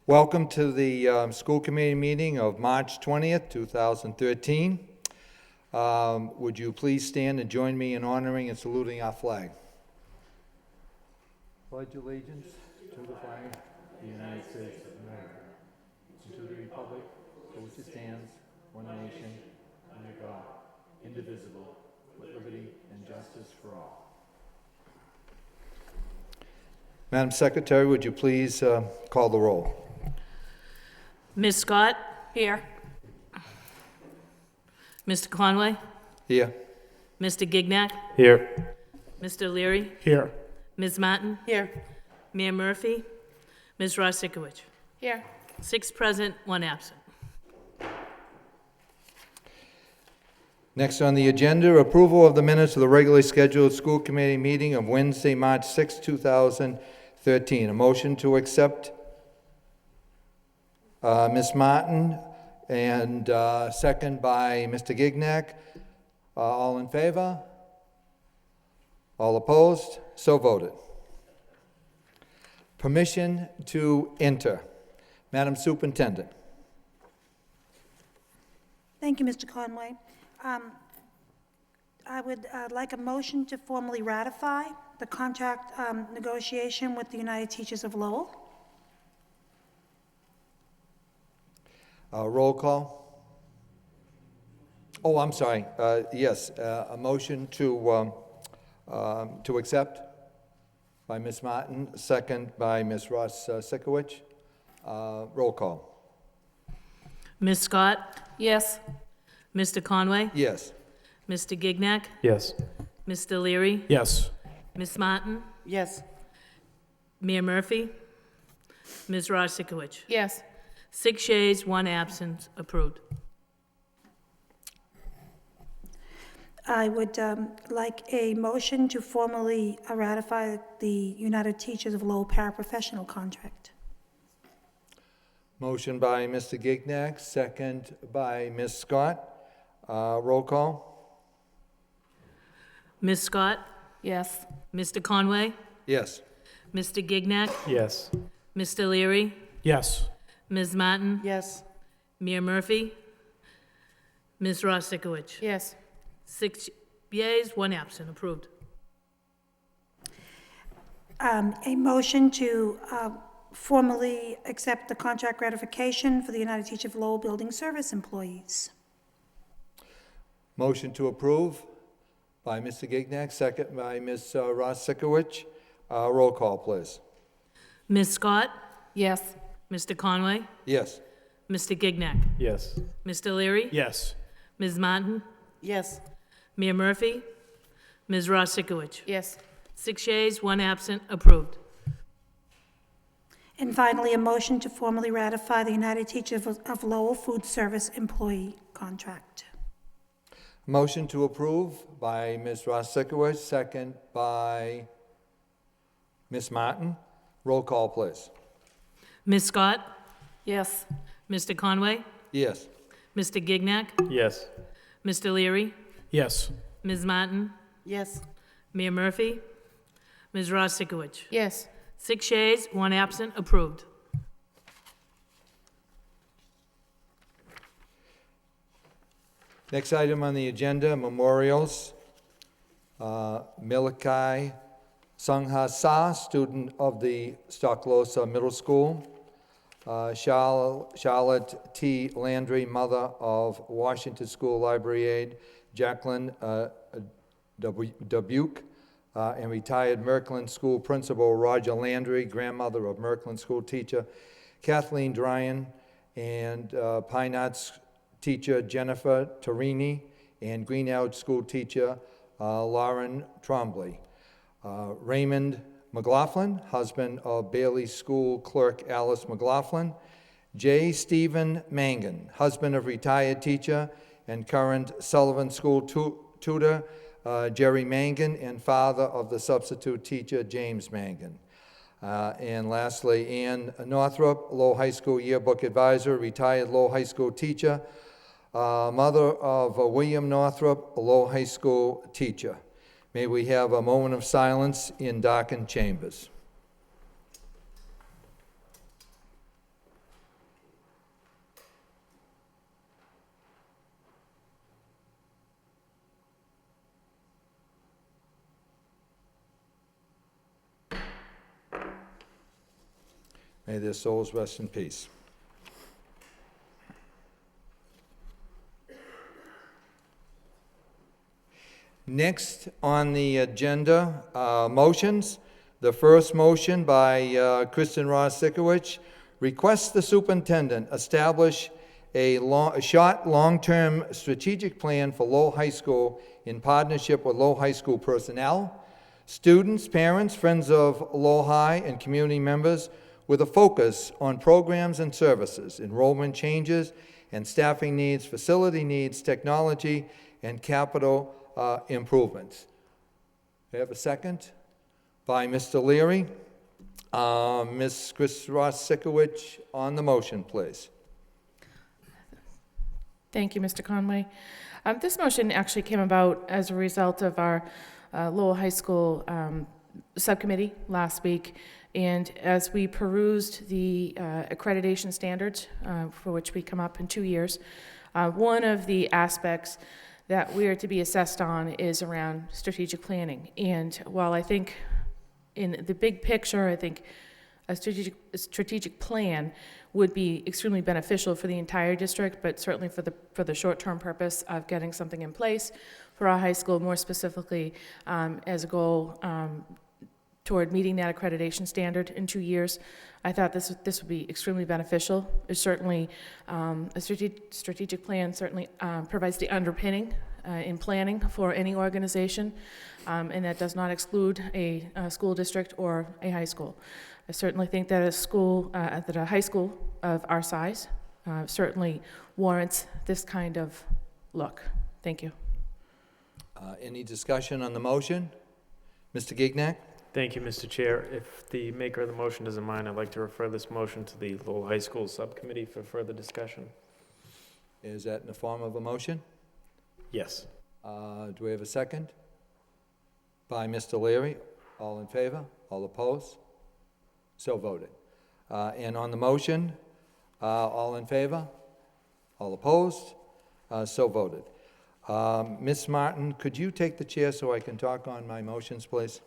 Welcome to the school committee meeting of March 20th, 2013. Would you please stand and join me in honoring and saluting our flag? Pledge allegiance to the flag of the United States of America, and to the republic for which it stands, one nation, under God, indivisible, with liberty and justice for all. Madam Secretary, would you please call the roll? Ms. Scott? Here. Mr. Conway? Here. Mr. Gignac? Here. Mr. Leary? Here. Ms. Martin? Here. Mayor Murphy? Ms. Rosikowicz? Here. 6 present, 1 absent. Next on the agenda, approval of the minutes of the regularly scheduled school committee meeting of Wednesday, March 6, 2013. A motion to accept Ms. Martin and second by Mr. Gignac. All in favor? All opposed? So voted. Permission to enter. Madam Superintendent. Thank you, Mr. Conway. I would like a motion to formally ratify the contract negotiation with the United Teachers of Lowell. Roll call. Oh, I'm sorry. Yes, a motion to accept by Ms. Martin, second by Ms. Rosikowicz. Roll call. Ms. Scott? Yes. Mr. Conway? Yes. Mr. Gignac? Yes. Mr. Leary? Yes. Ms. Martin? Yes. Mayor Murphy? Ms. Rosikowicz? Yes. 6 yeas, 1 absent. Approved. I would like a motion to formally ratify the United Teachers of Lowell paraprofessional contract. Motion by Mr. Gignac, second by Ms. Scott. Roll call. Ms. Scott? Yes. Mr. Conway? Yes. Mr. Gignac? Yes. Mr. Leary? Yes. Ms. Martin? Yes. Mayor Murphy? Ms. Rosikowicz? Yes. 6 yeas, 1 absent. Approved. A motion to formally accept the contract ratification for the United Teachers of Lowell building service employees. Motion to approve by Mr. Gignac, second by Ms. Rosikowicz. Roll call, please. Ms. Scott? Yes. Mr. Conway? Yes. Mr. Gignac? Yes. Mr. Leary? Yes. Ms. Martin? Yes. Mayor Murphy? Ms. Rosikowicz? Yes. 6 yeas, 1 absent. Approved. And finally, a motion to formally ratify the United Teachers of Lowell food service employee contract. Motion to approve by Ms. Rosikowicz, second by Ms. Martin. Roll call, please. Ms. Scott? Yes. Mr. Conway? Yes. Mr. Gignac? Yes. Mr. Leary? Yes. Ms. Martin? Yes. Mayor Murphy? Ms. Rosikowicz? Yes. 6 yeas, 1 absent. Approved. Next item on the agenda, memorials. Milikai Sanghasa, student of the Stocklosa Middle School. Charlotte T. Landry, mother of Washington School Library aide. Jacqueline Dubuque, and retired Merkland School Principal Roger Landry, grandmother of Merkland School teacher Kathleen Dryan, and Pine Arts teacher Jennifer Torini, and Greenout School teacher Lauren Trombley. Raymond McLaughlin, husband of Bailey School clerk Alice McLaughlin. J. Stephen Mangan, husband of retired teacher and current Sullivan School tutor Jerry Mangan, and father of the substitute teacher James Mangan. And lastly, Ann Northrop, Lowell High School yearbook advisor, retired Lowell High School teacher, mother of William Northrop, a Lowell High School teacher. May we have a moment of silence in darkened chambers. May their souls rest in peace. Next on the agenda, motions. The first motion by Kristen Ross Sikowicz requests the superintendent establish a long-term strategic plan for Lowell High School in partnership with Lowell High School personnel, students, parents, friends of Lowell High, and community members, with a focus on programs and services, enrollment changes and staffing needs, facility needs, technology, and capital improvements. We have a second by Mr. Leary. Ms. Chris Ross Sikowicz on the motion, please. Thank you, Mr. Conway. This motion actually came about as a result of our Lowell High School subcommittee last week, and as we perused the accreditation standards, for which we come up in 2 years, one of the aspects that we are to be assessed on is around strategic planning. And while I think in the big picture, I think a strategic plan would be extremely beneficial for the entire district, but certainly for the short-term purpose of getting something in place for our high school, more specifically as a goal toward meeting that accreditation standard in 2 years. I thought this would be extremely beneficial. It's certainly a strategic plan certainly provides the underpinning in planning for any organization, and that does not exclude a school district or a high school. I certainly think that a high school of our size certainly warrants this kind of look. Thank you. Any discussion on the motion? Mr. Gignac? Thank you, Mr. Chair. If the maker of the motion doesn't mind, I'd like to refer this motion to the Lowell High School Subcommittee for further discussion. Is that in the form of a motion? Yes. Do we have a second? By Mr. Leary. All in favor? All opposed? So voted. And on the motion, all in favor? All opposed? So voted. Ms. Martin, could you take the chair so I can talk on my motions, please?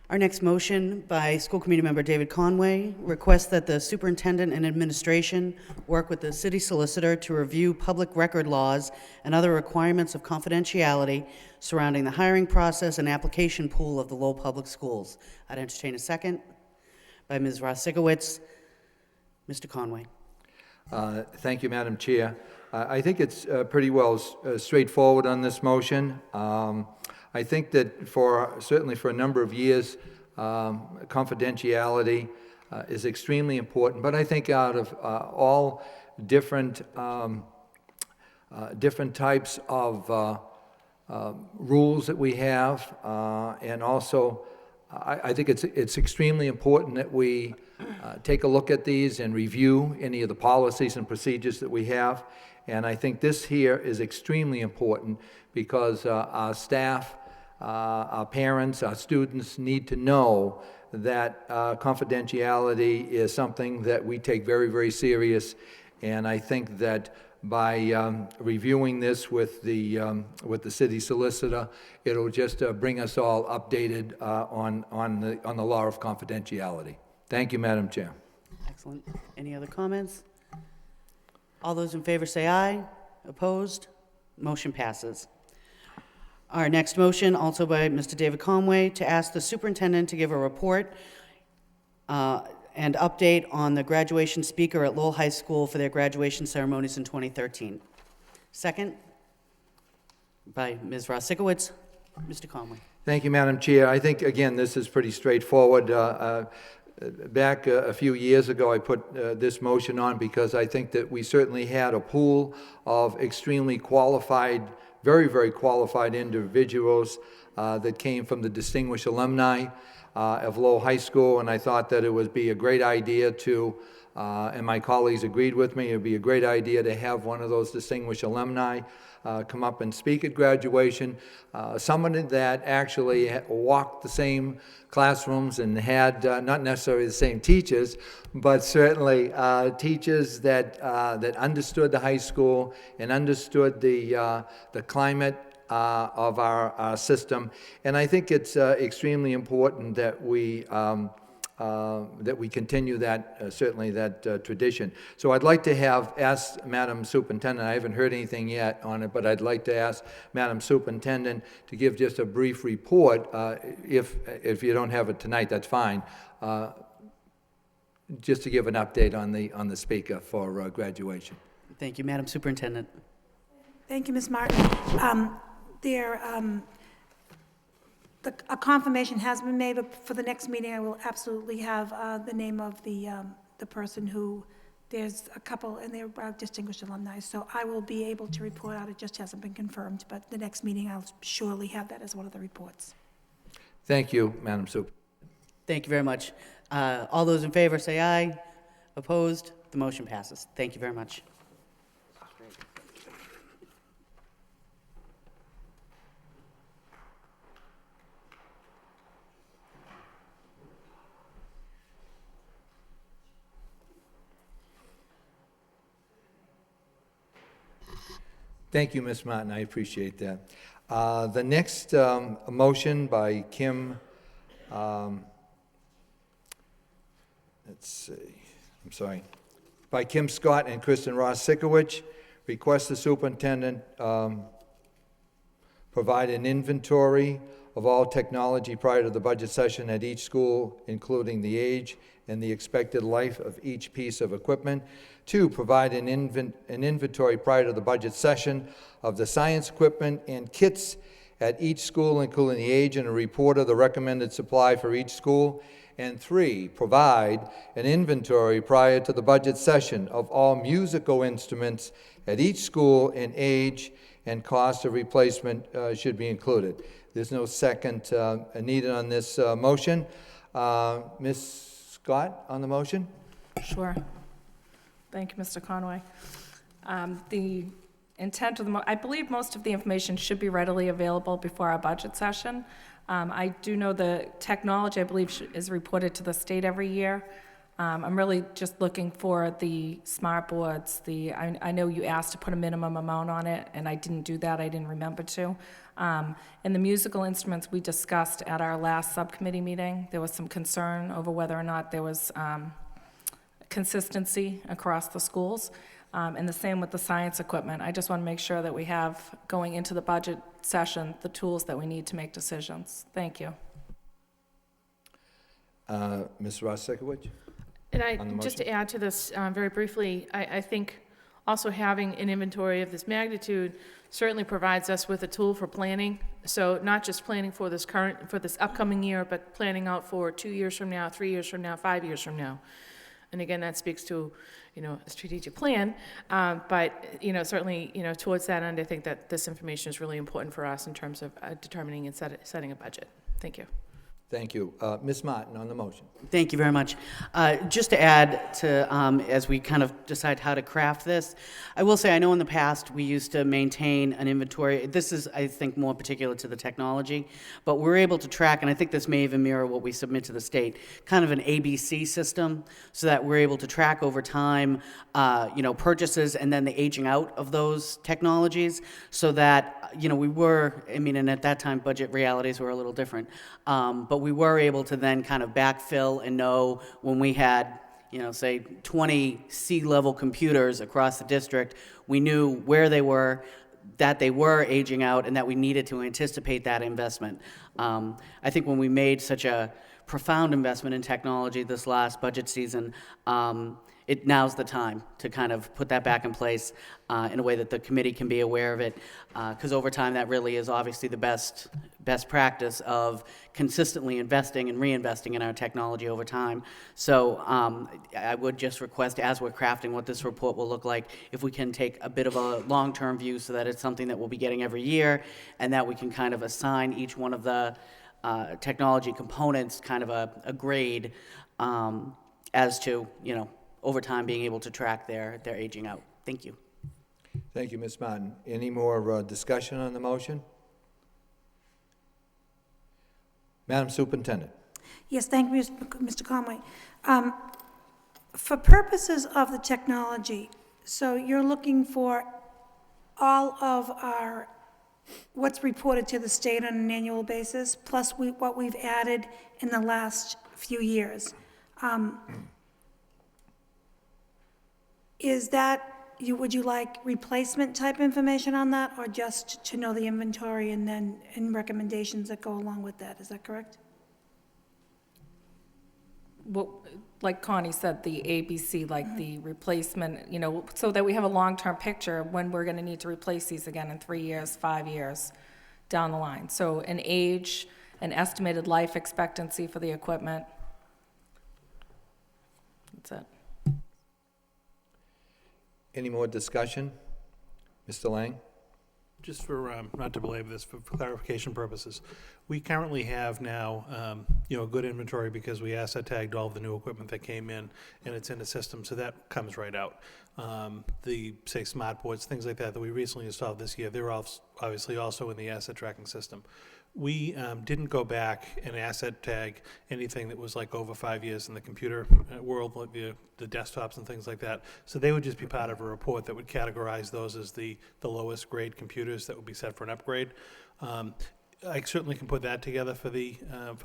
Our next motion by School Committee Member David Conway requests that the superintendent and administration work with the city solicitor to review public record laws and other requirements of confidentiality surrounding the hiring process and application pool of the Lowell Public Schools. I'd entertain a second by Ms. Ross Sikowicz. Mr. Conway. Thank you, Madam Chair. I think it's pretty well straightforward on this motion. I think that certainly for a number of years, confidentiality is extremely important. But I think out of all different types of rules that we have, and also I think it's extremely important that we take a look at these and review any of the policies and procedures that we have. And I think this here is extremely important because our staff, our parents, our students need to know that confidentiality is something that we take very, very serious. And I think that by reviewing this with the city solicitor, it'll just bring us all updated on the law of confidentiality. Thank you, Madam Chair. Excellent. Any other comments? All those in favor say aye. Opposed? Motion passes. Our next motion, also by Mr. David Conway, to ask the superintendent to give a report and update on the graduation speaker at Lowell High School for their graduation ceremonies in 2013. Second, by Ms. Ross Sikowicz. Mr. Conway. Thank you, Madam Chair. I think, again, this is pretty straightforward. Back a few years ago, I put this motion on because I think that we certainly had a pool of extremely qualified, very, very qualified individuals that came from the distinguished alumni of Lowell High School, and I thought that it would be a great idea to and my colleagues agreed with me, it would be a great idea to have one of those distinguished alumni come up and speak at graduation. Someone that actually walked the same classrooms and had not necessarily the same teachers, but certainly teachers that understood the high school and understood the climate of our system. And I think it's extremely important that we continue that, certainly that tradition. So I'd like to ask Madam Superintendent, I haven't heard anything yet on it, but I'd like to ask Madam Superintendent to give just a brief report. If you don't have it tonight, that's fine. Just to give an update on the speaker for graduation. Thank you, Madam Superintendent. Thank you, Ms. Martin. A confirmation has been made, but for the next meeting, I will absolutely have the name of the person who, there's a couple, and they're distinguished alumni, so I will be able to report out. It just hasn't been confirmed, but the next meeting, I'll surely have that as one of the reports. Thank you, Madam Super. Thank you very much. All those in favor say aye. Opposed? The motion passes. Thank you very much. Thank you, Ms. Martin, I appreciate that. The next motion by Kim, let's see, I'm sorry, by Kim Scott and Kristen Ross Sikowicz, request the superintendent provide an inventory of all technology prior to the budget session at each school, including the age and the expected life of each piece of equipment. 2, provide an inventory prior to the budget session of the science equipment and kits at each school, including the age, and a report of the recommended supply for each school. And 3, provide an inventory prior to the budget session of all musical instruments at each school, and age and cost of replacement should be included. There's no second needed on this motion. Ms. Scott, on the motion? Sure. Thank you, Mr. Conway. The intent of I believe most of the information should be readily available before our budget session. I do know the technology, I believe, is reported to the state every year. I'm really just looking for the smart boards. I know you asked to put a minimum amount on it, and I didn't do that. I didn't remember to. And the musical instruments we discussed at our last subcommittee meeting, there was some concern over whether or not there was consistency across the schools. And the same with the science equipment. I just want to make sure that we have, going into the budget session, the tools that we need to make decisions. Thank you. Ms. Ross Sikowicz? And just to add to this very briefly, I think also having an inventory of this magnitude certainly provides us with a tool for planning. So not just planning for this upcoming year, but planning out for 2 years from now, 3 years from now, 5 years from now. And again, that speaks to, a strategic plan. But, certainly, towards that end, I think that this information is really important for us in terms of determining and setting a budget. Thank you. Thank you. Ms. Martin, on the motion. Thank you very much. Just to add to, as we kind of decide how to craft this, I will say I know in the past we used to maintain an inventory. This is, I think, more particular to the technology, but we're able to track, and I think this may even mirror what we submit to the state, kind of an ABC system, so that we're able to track over time, purchases and then the aging out of those technologies, so that, we were, and at that time, budget realities were a little different, but we were able to then kind of backfill and know when we had, say 20 C-level computers across the district, we knew where they were, that they were aging out, and that we needed to anticipate that investment. I think when we made such a profound investment in technology this last budget season, now's the time to kind of put that back in place in a way that the committee can be aware of it, because over time that really is obviously the best practice of consistently investing and reinvesting in our technology over time. So I would just request, as we're crafting what this report will look like, if we can take a bit of a long-term view so that it's something that we'll be getting every year, and that we can kind of assign each one of the technology components kind of a grade as to, over time, being able to track their aging out. Thank you. Thank you, Ms. Martin. Any more discussion on the motion? Madam Superintendent. Yes, thank you, Mr. Conway. For purposes of the technology, so you're looking for all of our, what's reported to the state on an annual basis, plus what we've added in the last few years. Is that, would you like replacement type information on that, or just to know the inventory and recommendations that go along with that? Is that correct? Well, like Connie said, the ABC, like the replacement, so that we have a long-term picture of when we're gonna need to replace these again in 3 years, 5 years down the line. So an age, an estimated life expectancy for the equipment. That's it. Any more discussion? Mr. Lang? Just for, not to belabor this, for clarification purposes, we currently have now, a good inventory because we asset tagged all of the new equipment that came in, and it's in the system, so that comes right out. The, say, smart boards, things like that we recently installed this year, they're obviously also in the asset tracking system. We didn't go back and asset tag anything that was like over 5 years in the computer world, like the desktops and things like that. So they would just be part of a report that would categorize those as the lowest grade computers that would be set for an upgrade. I certainly can put that together for the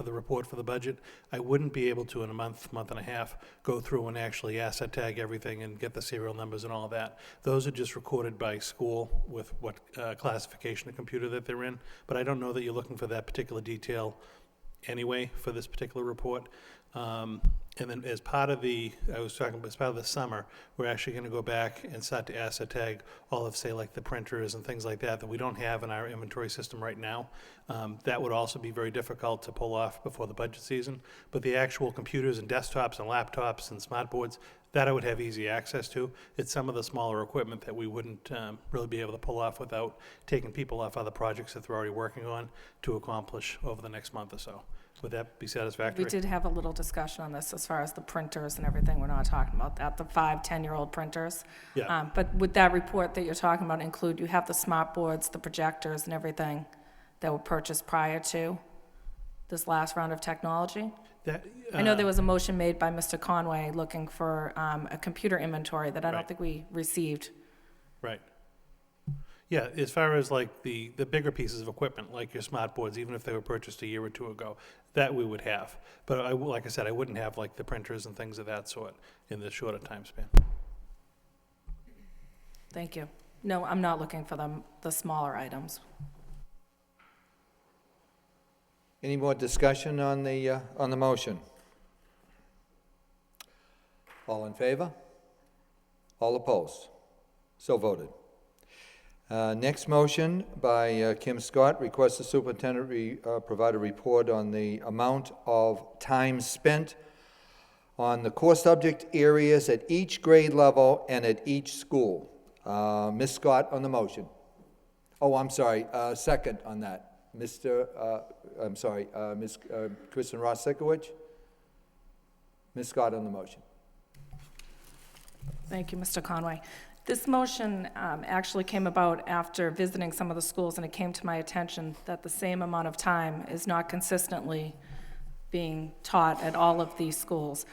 report for the budget. I wouldn't be able to, in a month and a half, go through and actually asset tag everything and get the serial numbers and all of that. Those are just recorded by school with what classification of computer that they're in. But I don't know that you're looking for that particular detail anyway for this particular report. And then as part of as part of the summer, we're actually going to go back and start to asset tag all of, say, like the printers and things like that we don't have in our inventory system right now. That would also be very difficult to pull off before the budget season. But the actual computers and desktops and laptops and smart boards, that I would have easy access to. It's some of the smaller equipment that we wouldn't really be able to pull off without taking people off other projects that they're already working on to accomplish over the next month or so. Would that be satisfactory? We did have a little discussion on this as far as the printers and everything. We're not talking about that, the 5-10-year-old printers. Yeah. But would that report that you're talking about include, you have the smart boards, the projectors and everything that were purchased prior to this last round of technology? I know there was a motion made by Mr. Conway looking for a computer inventory that I don't Right. think we received. Right. Yeah, as far as like the bigger pieces of equipment, like your smart boards, even if they were purchased a year or two ago, that we would have. But like I said, I wouldn't have like the printers and things of that sort in this shorter time span. Thank you. No, I'm not looking for the smaller items. Any more discussion on the motion? All in favor? All opposed? So voted. Next motion by Kim Scott, requests the superintendent provide a report on the amount of time spent on the core subject areas at each grade level and at each school. Ms. Scott on the motion. Oh, I'm sorry, second on that. Ms. Kristen Ross-Sikowicz. Ms. Scott on the motion. Thank you, Mr. Conway. This motion actually came about after visiting some of the schools, and it came to my attention that the same amount of time is not consistently being taught at all of these schools.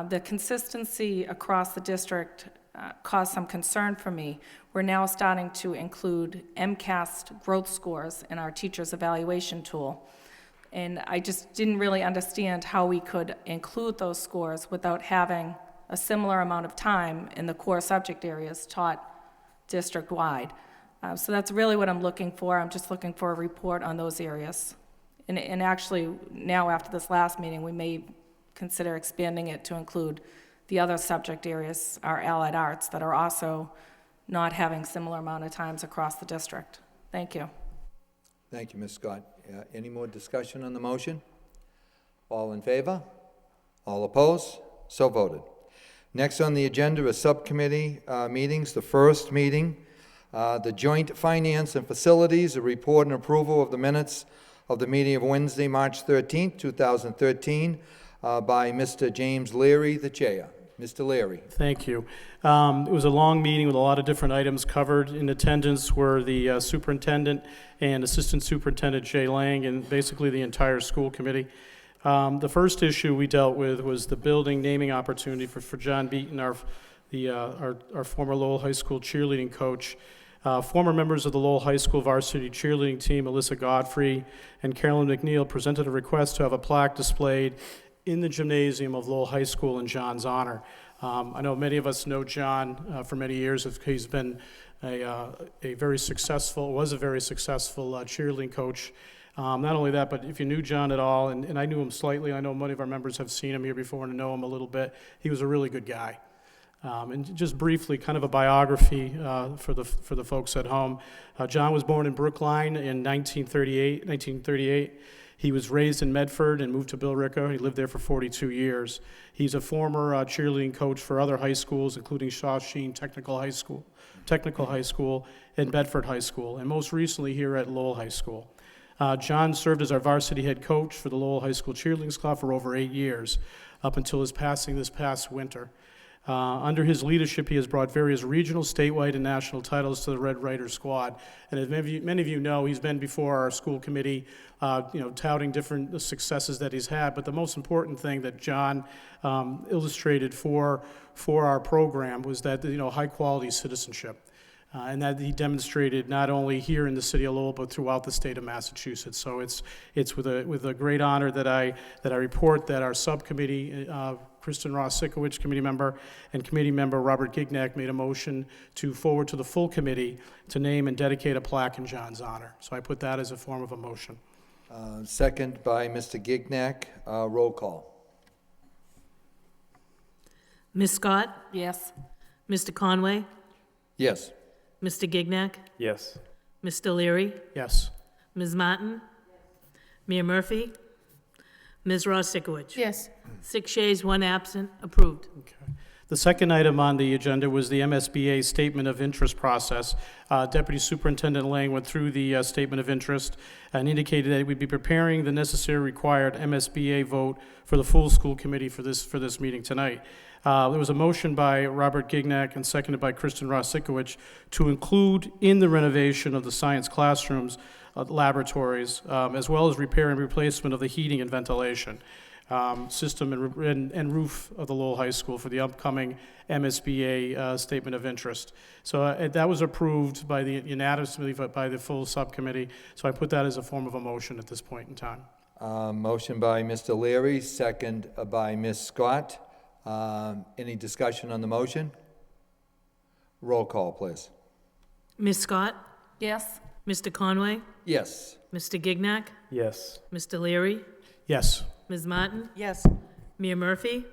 The consistency across the district caused some concern for me. We're now starting to include MCAS growth scores in our teachers' evaluation tool. And I just didn't really understand how we could include those scores without having a similar amount of time in the core subject areas taught district-wide. So that's really what I'm looking for. I'm just looking for a report on those areas. And actually, now after this last meeting, we may consider expanding it to include the other subject areas, our allied arts, that are also not having similar amount of times across the district. Thank you. Thank you, Ms. Scott. Any more discussion on the motion? All in favor? All opposed? So voted. Next on the agenda is subcommittee meetings. The first meeting, the Joint Finance and Facilities, a report and approval of the minutes of the meeting of Wednesday, March 13th, 2013, by Mr. James Leary, the chair. Mr. Leary. Thank you. It was a long meeting with a lot of different items covered. In attendance were the superintendent and assistant superintendent Jay Lang, and basically the entire school committee. The first issue we dealt with was the building naming opportunity for John Beaton, our former Lowell High School cheerleading coach. Former members of the Lowell High School varsity cheerleading team, Alyssa Godfrey and Carolyn McNeil, presented a request to have a plaque displayed in the gymnasium of Lowell High School in John's honor. I know many of us know John for many years. He's been a very successful cheerleading coach. Not only that, but if you knew John at all, and I knew him slightly, I know many of our members have seen him here before and know him a little bit, he was a really good guy. And just briefly, kind of a biography for the folks at home. John was born in Brookline in 1938. He was raised in Medford and moved to Billerica. He lived there for 42 years. He's a former cheerleading coach for other high schools, including Shawsheen Technical High School, and Bedford High School, and most recently here at Lowell High School. John served as our varsity head coach for the Lowell High School cheerleading squad for over 8 years, up until his passing this past winter. Under his leadership, he has brought various regional, statewide, and national titles to the Red Ryder squad. And as many of you know, he's been before our school committee, touting different successes that he's had. But the most important thing that John illustrated for our program was that, high-quality citizenship. And that he demonstrated not only here in the city of Lowell, but throughout the state of Massachusetts. So it's with a great honor that I report that our subcommittee, Kristen Ross-Sikowicz, committee member, and committee member Robert Gignac made a motion to forward to the full committee to name and dedicate a plaque in John's honor. So I put that as a form of a motion. Second by Mr. Gignac. Roll call. Ms. Scott? Yes. Mr. Conway? Yes. Mr. Gignac? Yes. Mr. Leary? Yes. Ms. Martin? Mayor Murphy? Ms. Ross Sikowicz? Yes. 6 yeas, 1 absent, approved. Okay. The second item on the agenda was the MSBA statement of interest process. Deputy Superintendent Lang went through the statement of interest and indicated that we'd be preparing the necessary required MSBA vote for the full school committee for this meeting tonight. There was a motion by Robert Gignac and seconded by Kristen Ross-Sikowicz to include in the renovation of the science classrooms, laboratories, as well as repair and replacement of the heating and ventilation system and roof of the Lowell High School for the upcoming MSBA statement of interest. So that was approved unanimously by the full subcommittee. So I put that as a form of a motion at this point in time. Motion by Mr. Leary, second by Ms. Scott. Any discussion on the motion? Roll call, please. Ms. Scott? Yes. Mr. Conway? Yes. Mr. Gignac? Yes. Mr. Leary? Yes. Ms. Martin? Yes. Mayor Murphy?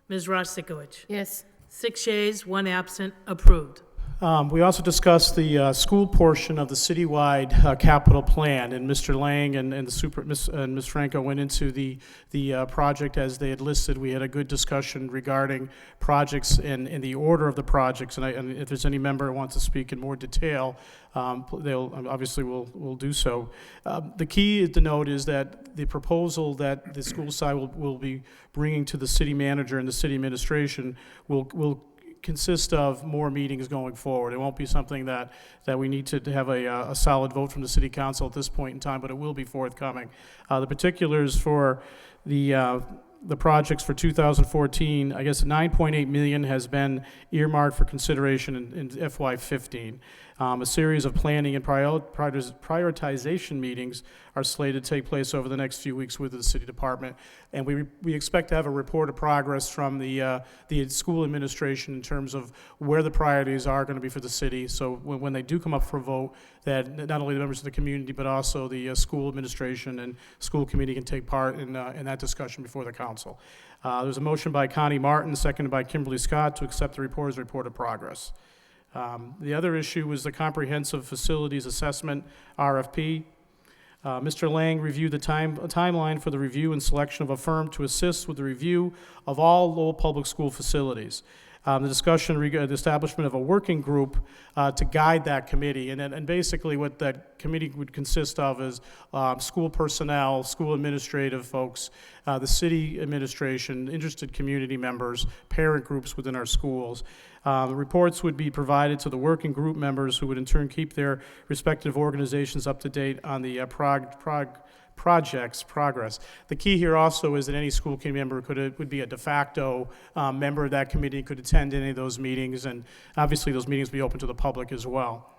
Ms. Ross Sikowicz? Yes. 6 yeas, 1 absent, approved. We also discussed the school portion of the citywide capital plan, and Mr. Lang and Ms. Franco went into the project as they had listed. We had a good discussion regarding projects and the order of the projects, and if there's any member who wants to speak in more detail, they'll obviously will do so. The key to note is that the proposal that the school side will be bringing to the city manager and the city administration will consist of more meetings going forward. It won't be something that we need to have a solid vote from the city council at this point in time, but it will be forthcoming. The particulars for the projects for 2014, I guess $9.8 million has been earmarked for consideration in FY15. A series of planning and prioritization meetings are slated to take place over the next few weeks with the city department, and we expect to have a report of progress from the school administration in terms of where the priorities are going to be for the city. So when they do come up for a vote, that not only the members of the community but also the school administration and school committee can take part in that discussion before the council. There's a motion by Connie Martin, seconded by Kimberly Scott, to accept the reporter's report of progress. The other issue was the Comprehensive Facilities Assessment, RFP. Mr. Lang reviewed the timeline for the review and selection of a firm to assist with the review of all Lowell public school facilities. The discussion regarding the establishment of a working group to guide that committee. And basically what that committee would consist of is school personnel, school administrative folks, the city administration, interested community members, parent groups within our schools. The reports would be provided to the working group members, who would in turn keep their respective organizations up to date on the project's progress. The key here also is that any school committee member would be a de facto member of that committee, could attend any of those meetings, and obviously those meetings would be open to the public as well.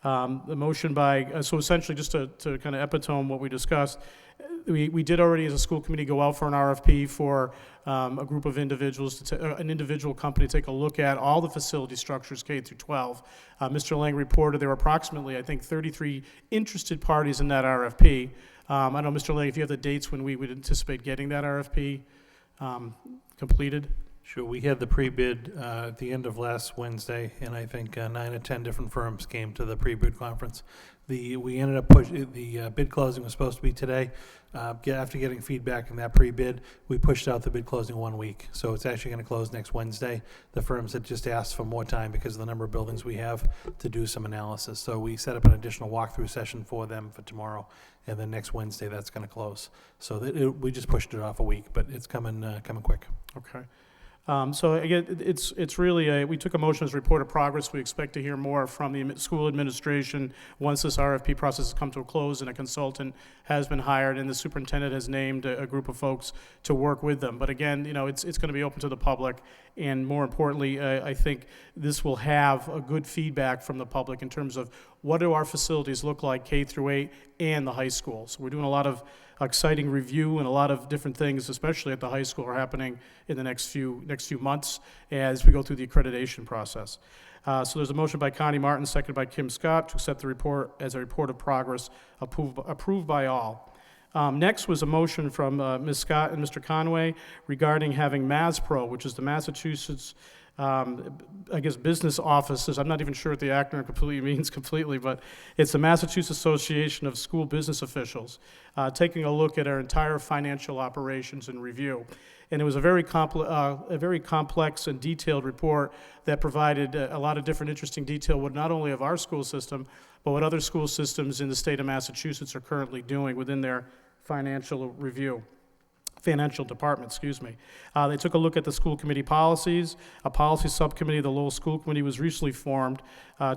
The motion by, so essentially just to kind of epitome what we discussed, we did already as a school committee go out for an RFP for a group of individuals, an individual company to take a look at all the facility structures K through 12. Mr. Lang reported there were approximately, I think, 33 interested parties in that RFP. I don't know, Mr. Lang, if you have the dates when we would anticipate getting that RFP completed? Sure, we had the pre-bid at the end of last Wednesday, and I think 9 or 10 different firms came to the pre-bid conference. We ended up pushing, the bid closing was supposed to be today. After getting feedback in that pre-bid, we pushed out the bid closing 1 week. So it's actually going to close next Wednesday. The firms had just asked for more time because of the number of buildings we have to do some analysis. So we set up an additional walkthrough session for them for tomorrow, and then next Wednesday that's going to close. So we just pushed it off a week, but it's coming quick. Okay. So again, it's really we took a motion as a report of progress. We expect to hear more from the school administration once this RFP process has come to a close and a consultant has been hired and the superintendent has named a group of folks to work with them. But again, you know, it's going to be open to the public, and more importantly, I think this will have a good feedback from the public in terms of what do our facilities look like K through 8 and the high school. So we're doing a lot of exciting review, and a lot of different things, especially at the high school, are happening in the next few months as we go through the accreditation process. So there's a motion by Connie Martin, seconded by Kim Scott, to accept the report as a report of progress, approved by all. Next was a motion from Ms. Scott and Mr. Conway regarding having MASPRO, which is the Massachusetts I guess business offices. I'm not even sure what the acronym completely means completely, but it's the Massachusetts Association of School Business Officials, taking a look at our entire financial operations and review. And it was a very complex and detailed report that provided a lot of different interesting detail, with not only of our school system, but what other school systems in the state of Massachusetts are currently doing within their financial department, excuse me. They took a look at the school committee policies. A policy subcommittee of the Lowell School Committee was recently formed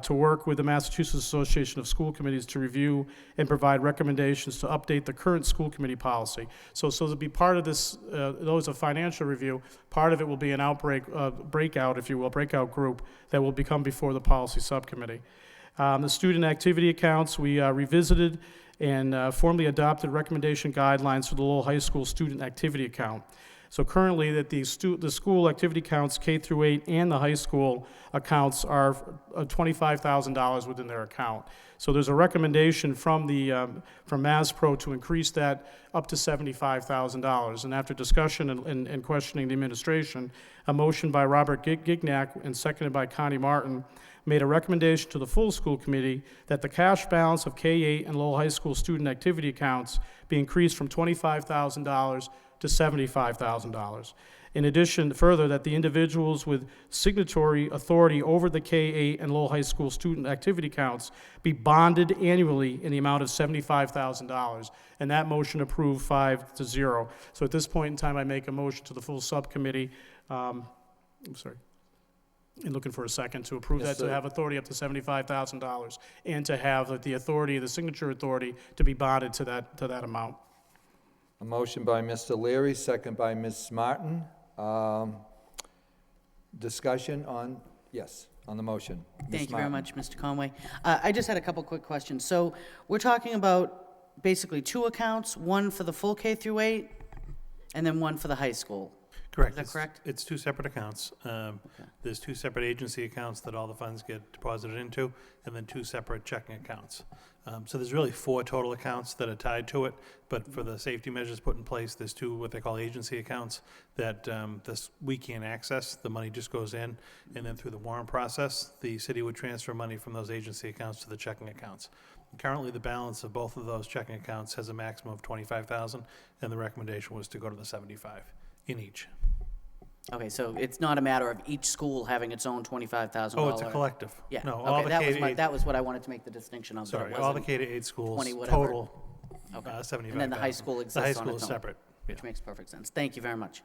to work with the Massachusetts Association of School Committees to review and provide recommendations to update the current school committee policy. So to be part of this, those a financial review, part of it will be an breakout group that will become before the policy subcommittee. The student activity accounts, we revisited and formally adopted recommendation guidelines for the Lowell High School student activity account. So currently, that the school activity accounts K through 8 and the high school accounts are $25,000 within their account. So there's a recommendation from MASPRO to increase that up to $75,000. And after discussion and questioning the administration, a motion by Robert Gignac and seconded by Connie Martin made a recommendation to the full school committee that the cash balance of K-8 and Lowell High School student activity accounts be increased from $25,000 to $75,000. In addition, further, that the individuals with signatory authority over the K-8 and Lowell High School student activity accounts be bonded annually in the amount of $75,000. And that motion approved 5-0. So at this point in time, I make a motion to the full subcommittee. And looking for a second to approve Yes, that, to have authority up to $75,000, and to have the authority, the signature authority, to be bonded to that amount. A motion by Mr. Leary, second by Ms. Martin. Discussion on the motion. Ms. Thank you very Martin. much, Mr. Conway. I just had a couple quick questions. So we're talking about basically two accounts, one for the full K through 8, and then one for the high school. Correct. Is that correct? It's two separate accounts. There's two separate agency accounts that all the funds get deposited into, and then two separate checking accounts. So there's really 4 total accounts that are tied to it, but for the safety measures put in place, there's 2 what they call agency accounts that we can't access. The money just goes in, and then through the warrant process, the city would transfer money from those agency accounts to the checking accounts. Currently, the balance of both of those checking accounts has a maximum of $25,000, and the recommendation was to go to the $75,000 in each. Okay, so it's not a matter of each school having its own $25,000? Oh, it's a collective. Yeah, No, all okay, the that was K-8 that was what I wanted to make the distinction of. that it Sorry, all the wasn't- K-8 schools 20 whatever. total, Okay. 75,000. And then the high school The exists high on school its is own. separate. Yeah. Which makes perfect sense. Thank you very much.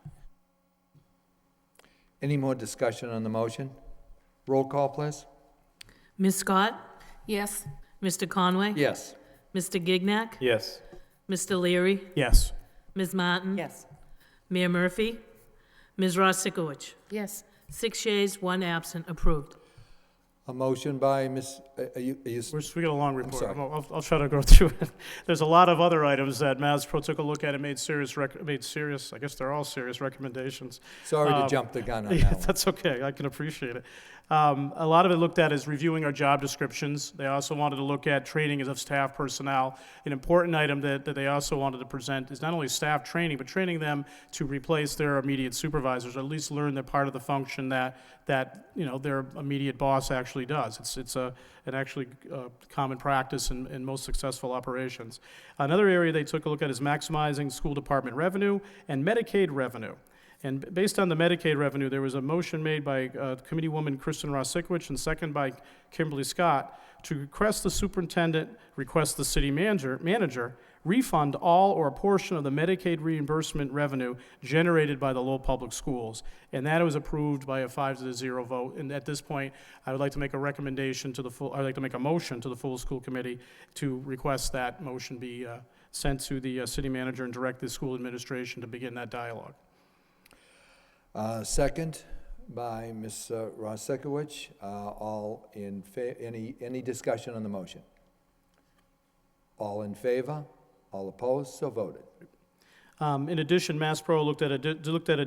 Any more discussion on the motion? Roll call, please. Ms. Scott? Yes. Mr. Conway? Yes. Mr. Gignac? Yes. Mr. Leary? Yes. Ms. Martin? Yes. Mayor Murphy? Ms. Ross Sikowicz? Yes. 6 yeas, 1 absent, approved. A motion by Ms., are you, We got a long report. sorry. I'll try to go through it. There's a lot of other items that MASPRO took a look at and made serious, I guess they're all serious recommendations. sorry to jump the gun on Yeah, that one. that's okay. I can appreciate it. A lot of it looked at is reviewing our job descriptions. They also wanted to look at training of staff personnel. An important item that they also wanted to present is not only staff training, but training them to replace their immediate supervisors, or at least learn that part of the function that their immediate boss actually does. It's an actually common practice in most successful operations. Another area they took a look at is maximizing school department revenue and Medicaid revenue. And based on the Medicaid revenue, there was a motion made by Committeewoman Kristen Ross-Sikowicz and second by Kimberly Scott to request the superintendent, request the city manager refund all or a portion of the Medicaid reimbursement revenue generated by the Lowell Public Schools. And that was approved by a 5-0 vote. And at this point, I would like to make a recommendation to the full, I'd like to make a motion to the full school committee to request that motion be sent to the city manager and direct the school administration to begin that dialogue. Second by Ms. Ross-Sikowicz. All in any discussion on the motion? All in favor? All opposed? So voted. In addition, MassPro looked at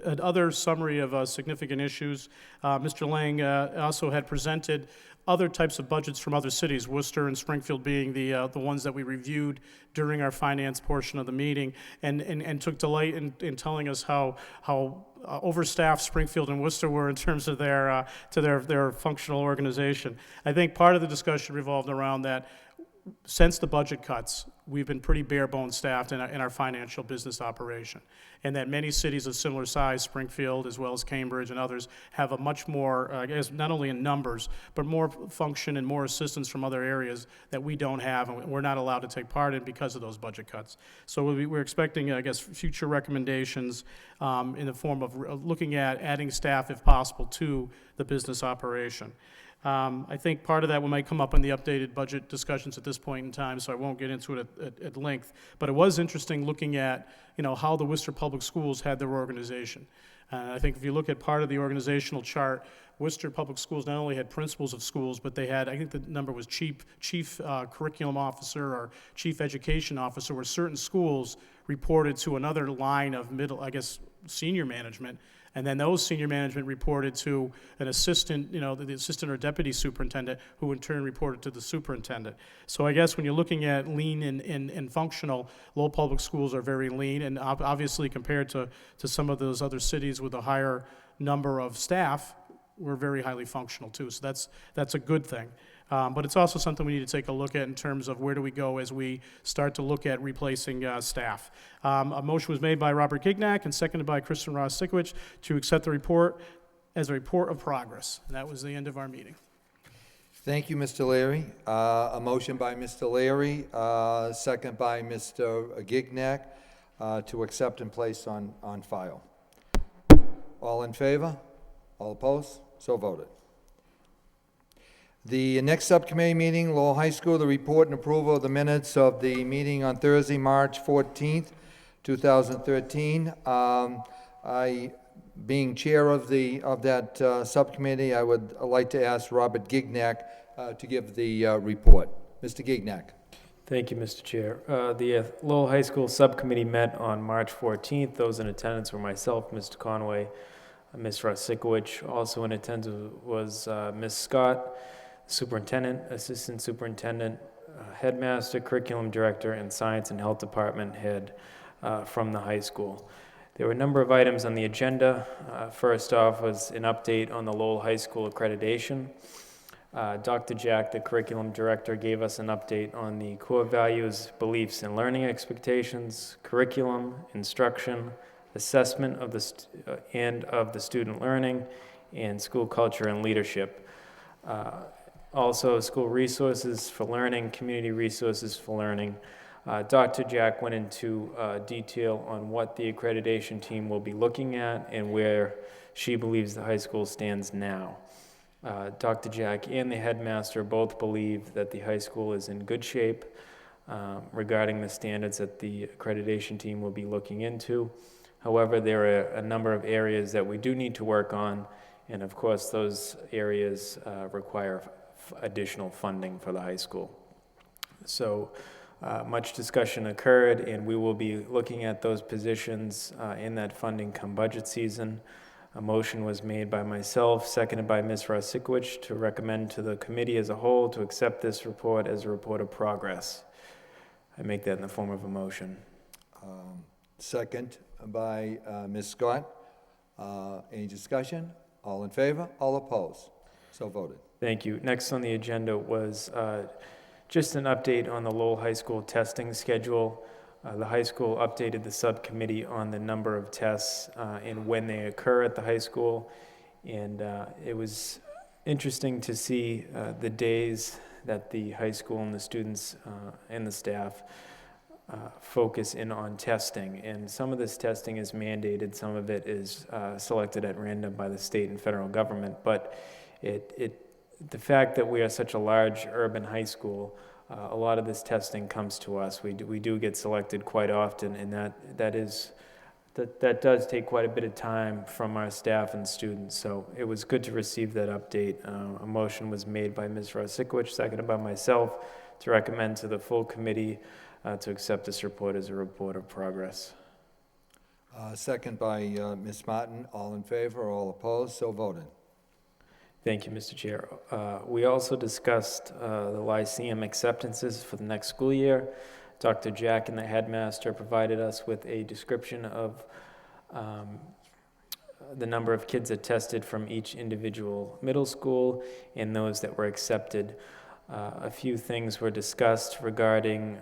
another summary of significant issues. Mr. Lang also had presented other types of budgets from other cities, Worcester and Springfield being the ones that we reviewed during our finance portion of the meeting, and took delight in telling us how overstaffed Springfield and Worcester were in terms of their functional organization. I think part of the discussion revolved around that. Since the budget cuts, we've been pretty bare-bones staffed in our financial business operation, and that many cities of similar size, Springfield as well as Cambridge and others, have a much more, I guess, not only in numbers, but more function and more assistance from other areas that we don't have, and we're not allowed to take part in because of those budget cuts. So we're expecting, I guess, future recommendations in the form of looking at adding staff, if possible, to the business operation. I think part of that might come up in the updated budget discussions at this point in time, so I won't get into it at length. But it was interesting looking at, how the Worcester Public Schools had their organization. I think if you look at part of the organizational chart, Worcester Public Schools not only had principals of schools, but they had, I think the number was chief curriculum officer or chief education officer, where certain schools reported to another line of senior management. And then those senior management reported to an assistant, the assistant or deputy superintendent, who in turn reported to the superintendent. So I guess when you're looking at lean and functional, Lowell Public Schools are very lean, and obviously compared to some of those other cities with a higher number of staff, we're very highly functional too. So that's a good thing. But it's also something we need to take a look at in terms of where do we go as we start to look at replacing staff. A motion was made by Robert Gignac and seconded by Kristen Ross-Sikowicz to accept the report as a report of progress. And that was the end of our meeting. Thank you, Mr. Leary. A motion by Mr. Leary, second by Mr. Gignac, to accept and place on file. All in favor? All opposed? So voted. The next subcommittee meeting, Lowell High School, the report and approval of the minutes of the meeting on Thursday, March 14th, 2013. Being chair of that subcommittee, I would like to ask Robert Gignac to give the report. Mr. Gignac. Thank you, Mr. Chair. The Lowell High School Subcommittee met on March 14th. Those in attendance were myself, Mr. Conway, Ms. Ross-Sikowicz. Also in attendance was Ms. Scott, Superintendent, Assistant Superintendent, Headmaster, Curriculum Director, and Science and Health Department Head from the high school. There were a number of items on the agenda. First off was an update on the Lowell High School accreditation. Dr. Jack, the Curriculum Director, gave us an update on the core values, beliefs, and learning expectations, curriculum, instruction, assessment of the student learning, and school culture and leadership. Also, school resources for learning, community resources for learning. Dr. Jack went into detail on what the accreditation team will be looking at and where she believes the high school stands now. Dr. Jack and the headmaster both believe that the high school is in good shape regarding the standards that the accreditation team will be looking into. However, there are a number of areas that we do need to work on, and of course, those areas require additional funding for the high school. So much discussion occurred, and we will be looking at those positions in that funding come budget season. A motion was made by myself, seconded by Ms. Rosikowicz, to recommend to the committee as a whole to accept this report as a report of progress. I make that in the form of a motion. Second by Ms. Scott. Any discussion? All in favor? All opposed? So voted. Thank you. Next on the agenda was just an update on the Lowell High School testing schedule. The high school updated the subcommittee on the number of tests and when they occur at the high school. And it was interesting to see the days that the high school and the students and the staff focus in on testing. And some of this testing is mandated, some of it is selected at random by the state and federal government. But the fact that we are such a large urban high school, a lot of this testing comes to us. We do get selected quite often, and that does take quite a bit of time from our staff and students. So it was good to receive that update. A motion was made by Ms. Rosikowicz, seconded by myself, to recommend to the full committee to accept this report as a report of progress. Second by Ms. Martin. All in favor? All opposed? So voted. Thank you, Mr. Chair. We also discussed the Lyceum acceptances for the next school year. Dr. Jack and the headmaster provided us with a description of the number of kids that tested from each individual middle school and those that were accepted. A few things were discussed regarding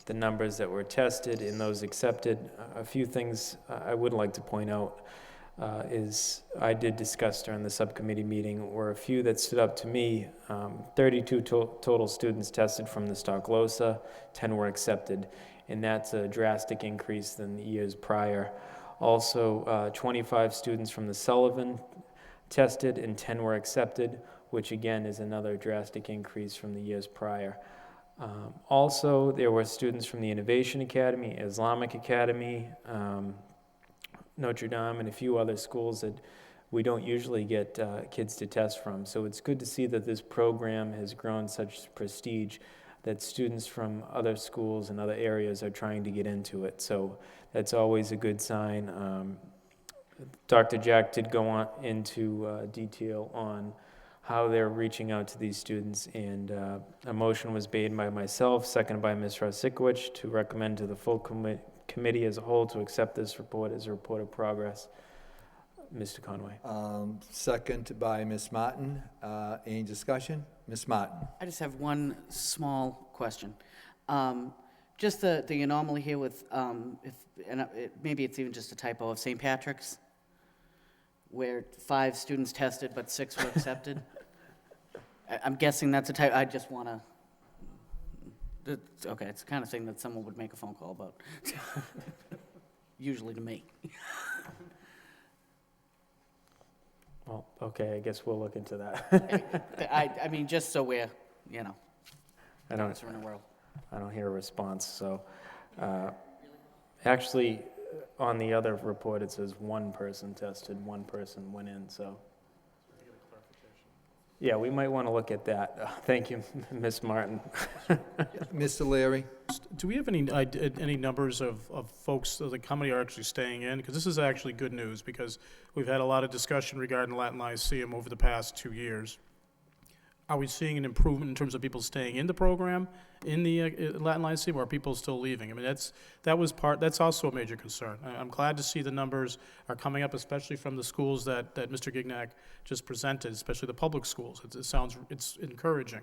the numbers that were tested and those accepted. A few things I would like to point out is I did discuss during the subcommittee meeting were a few that stood up to me. 32 total students tested from the Stocklosa, 10 were accepted, and that's a drastic increase than the years prior. Also, 25 students from the Sullivan tested and 10 were accepted, which again is another drastic increase from the years prior. Also, there were students from the Innovation Academy, Islamic Academy, Notre Dame, and a few other schools that we don't usually get kids to test from. So it's good to see that this program has grown such prestige that students from other schools and other areas are trying to get into it. So that's always a good sign. Dr. Jack did go on into detail on how they're reaching out to these students, and a motion was made by myself, seconded by Ms. Rosikowicz, to recommend to the full committee as a whole to accept this report as a report of progress. Mr. Conway. Second by Ms. Martin. Any discussion? Ms. Martin. I just have one small question. Just the anomaly here with, maybe it's even just a typo of St. Patrick's, where 5 students tested but 6 were accepted. I'm guessing that's a typo. I just want to. Okay, it's the kind of thing that someone would make a phone call about. Usually to me. Well, okay, I guess we'll look into that. I mean, just so we're, I don't in the world. I don't hear a response, so. Actually, on the other report, it says 1 person tested, 1 person went in, so. Yeah, we might want to look at that. Thank you, Ms. Martin. Mr. Leary. Do we have any numbers of folks, like how many are actually staying in? Because this is actually good news, because we've had a lot of discussion regarding Latin Lyceum over the past 2 years. Are we seeing an improvement in terms of people staying in the program in the Latin Lyceum, or are people still leaving? I mean, that's also a major concern. I'm glad to see the numbers are coming up, especially from the schools that Mr. Gignac just presented, especially the public schools. It's encouraging.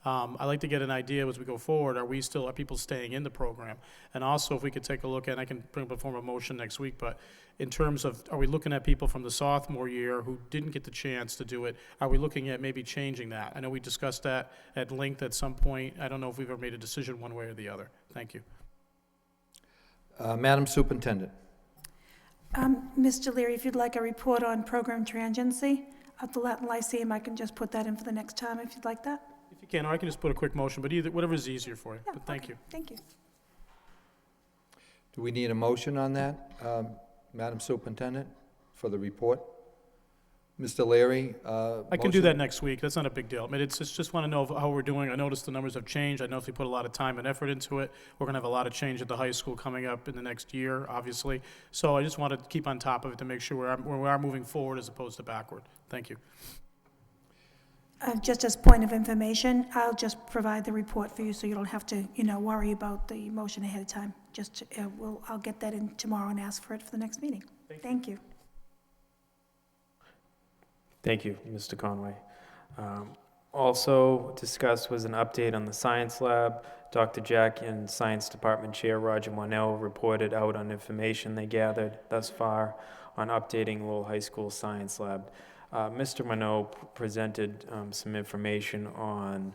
I'd like to get an idea as we go forward, are people staying in the program? And also, if we could take a look, and I can bring up a form of motion next week, but in terms of, are we looking at people from the sophomore year who didn't get the chance to do it? Are we looking at maybe changing that? I know we discussed that at length at some point. I don't know if we've ever made a decision one way or the other. Thank you. Madam Superintendent. Mr. Leary, if you'd like a report on program transiency at the Latin Lyceum, I can just put that in for the next time, if you'd like that. If you can, or I can just put a quick motion, but either, whatever is easier for you. Yeah, But thank okay. you. Thank you. Do we need a motion on that, Madam Superintendent, for the report? Mr. Leary? I can do that next week. That's not a big deal. I mean, it's just want to know how we're doing. I noticed the numbers have changed. I know if we put a lot of time and effort into it, we're going to have a lot of change at the high school coming up in the next year, obviously. So I just want to keep on top of it to make sure we are moving forward as opposed to backward. Thank you. Just as point of information, I'll just provide the report for you, so you don't have to, worry about the motion ahead of time. Just, I'll get that in tomorrow and ask for it for the next meeting. Thank you. Thank you, Mr. Conway. Also discussed was an update on the science lab. Dr. Jack and Science Department Chair Roger Monell reported out on information they gathered thus far on updating Lowell High School Science Lab. Mr. Monell presented some information on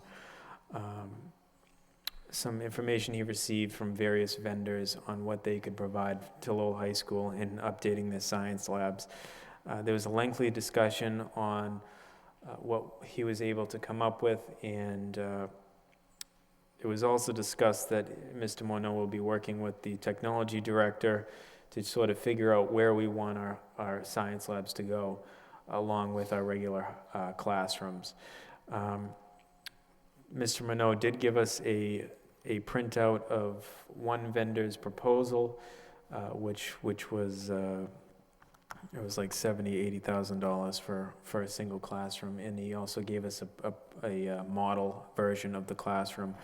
some information he received from various vendors on what they could provide to Lowell High School in updating their science labs. There was a lengthy discussion on what he was able to come up with, and it was also discussed that Mr. Monell will be working with the technology director to sort of figure out where we want our science labs to go, along with our regular classrooms. Mr. Monod did give us a printout of one vendor's proposal, which was it was like $70,000-$80,000 for a single classroom, and he also gave us a model version of the classroom.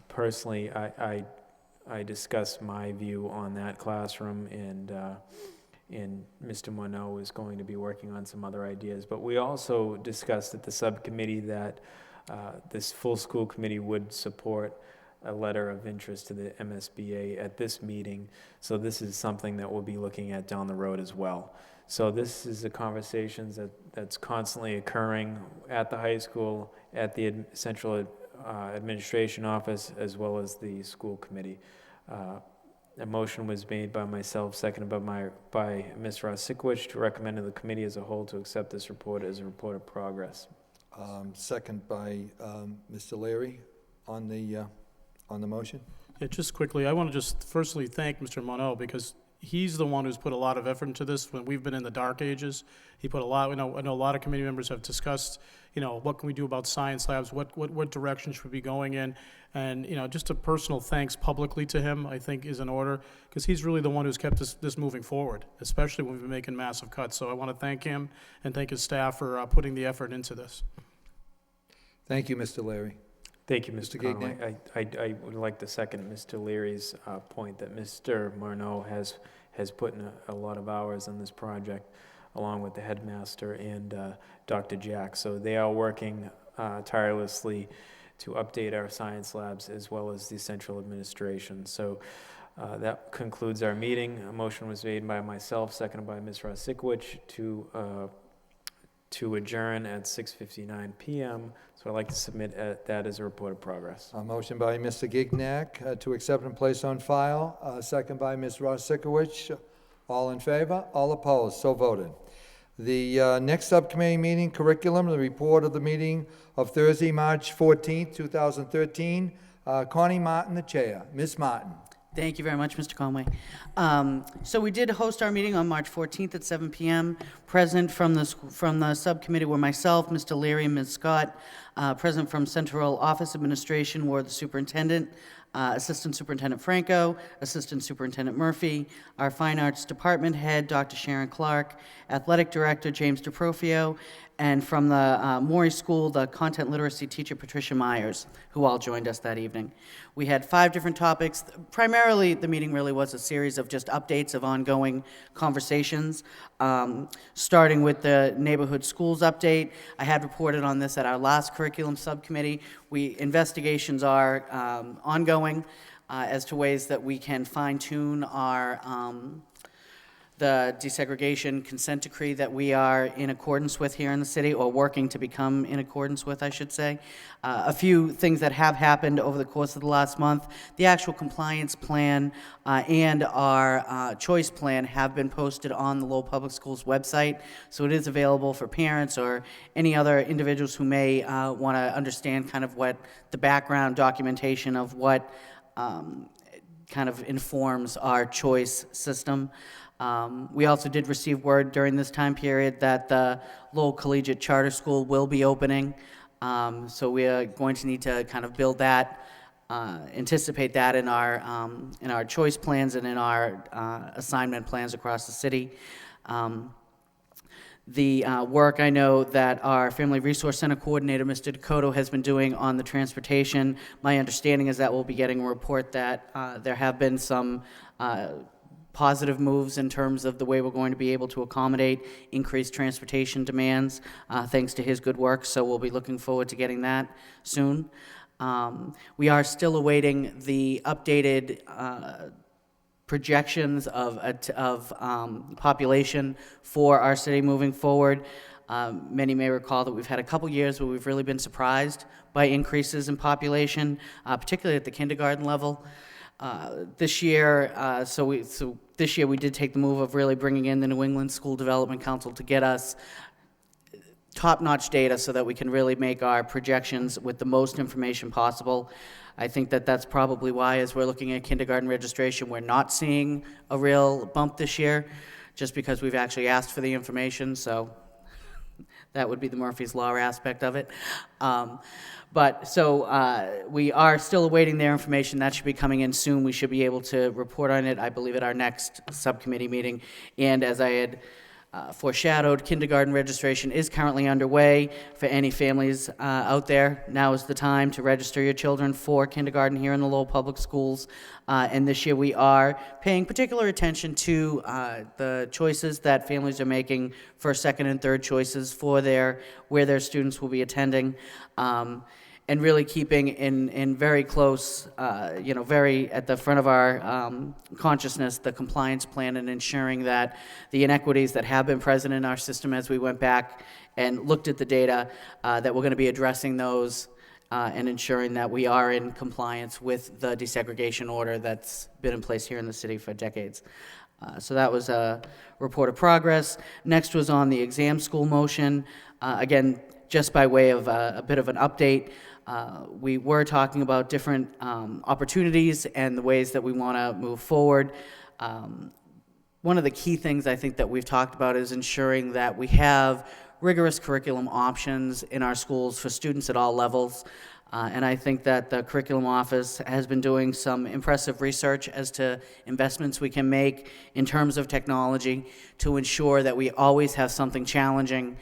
Personally, I discussed my view on that classroom, and Mr. Monod is going to be working on some other ideas. But we also discussed at the subcommittee that this full school committee would support a letter of interest to the MSBA at this meeting. So this is something that we'll be looking at down the road as well. So this is a conversation that's constantly occurring at the high school, at the central administration office, as well as the school committee. A motion was made by myself, seconded by Ms. Rosikowicz, to recommend to the committee as a whole to accept this report as a report of progress. Second by Mr. Leary on the motion. Yeah, just quickly, I want to just firstly thank Mr. Monod, because he's the one who's put a lot of effort into this. When we've been in the dark ages, he put a lot. I know a lot of committee members have discussed, what can we do about science labs? What direction should we be going in? And just a personal thanks publicly to him, I think, is in order, because he's really the one who's kept this moving forward, especially when we've been making massive cuts. So I want to thank him and thank his staff for putting the effort into this. Thank you, Mr. Leary. Thank you, Mr. Mr. Conway. I would like to second Mr. Leary's point that Mr. Monod has put in a lot of hours on this project, along with the headmaster and Dr. Jack. So they are working tirelessly to update our science labs as well as the central administration. So that concludes our meeting. A motion was made by myself, seconded by Ms. Rosikowicz, to adjourn at 6:59 p.m. So I'd like to submit that as a report of progress. A motion by Mr. Gignac to accept and place on file, second by Ms. Rosikowicz. All in favor? All opposed? So voted. The next subcommittee meeting, curriculum, the report of the meeting of Thursday, March 14th, 2013. Connie Martin, the chair. Ms. Martin. Thank you very much, Mr. Conway. So we did host our meeting on March 14th at 7 p.m. Present from the subcommittee were myself, Mr. Leary, and Ms. Scott. Present from Central Office Administration were the superintendent, Assistant Superintendent Franco, Assistant Superintendent Murphy, our Fine Arts Department Head, Dr. Sharon Clark, Athletic Director James DeProfio, and from the Maury School, the content literacy teacher Patricia Myers, who all joined us that evening. We had 5 different topics. Primarily, the meeting really was a series of just updates of ongoing conversations, starting with the neighborhood schools update. I had reported on this at our last curriculum subcommittee. Investigations are ongoing as to ways that we can fine-tune our the desegregation consent decree that we are in accordance with here in the city, or working to become in accordance with, I should say. A few things that have happened over the course of the last month: the actual compliance plan and our choice plan have been posted on the Lowell Public Schools website, so it is available for parents or any other individuals who may want to understand kind of what the background documentation of what kind of informs our choice system. We also did receive word during this time period that the Lowell Collegiate Charter School will be opening. So we are going to need to kind of build that, anticipate that in our choice plans and in our assignment plans across the city. The work I know that our Family Resource Center coordinator, Mr. Dakota, has been doing on the transportation, my understanding is that we'll be getting a report that there have been some positive moves in terms of the way we're going to be able to accommodate increased transportation demands, thanks to his good work, so we'll be looking forward to getting that soon. We are still awaiting the updated projections of population for our city moving forward. Many may recall that we've had a couple years where we've really been surprised by increases in population, particularly at the kindergarten level. This year, this year we did take the move of really bringing in the New England School Development Council to get us top-notch data so that we can really make our projections with the most information possible. I think that that's probably why, as we're looking at kindergarten registration, we're not seeing a real bump this year, just because we've actually asked for the information, so that would be the Murphy's Law aspect of it. We are still awaiting their information. That should be coming in soon. We should be able to report on it, I believe, at our next subcommittee meeting. And as I had foreshadowed, kindergarten registration is currently underway for any families out there. Now is the time to register your children for kindergarten here in the Lowell Public Schools. And this year we are paying particular attention to the choices that families are making for second and third choices for where their students will be attending. And really keeping in very close, very at the front of our consciousness, the compliance plan, and ensuring that the inequities that have been present in our system as we went back and looked at the data, that we're going to be addressing those and ensuring that we are in compliance with the desegregation order that's been in place here in the city for decades. So that was a report of progress. Next was on the exam school motion. Again, just by way of a bit of an update, we were talking about different opportunities and the ways that we want to move forward. One of the key things I think that we've talked about is ensuring that we have rigorous curriculum options in our schools for students at all levels. And I think that the curriculum office has been doing some impressive research as to investments we can make in terms of technology to ensure that we always have something challenging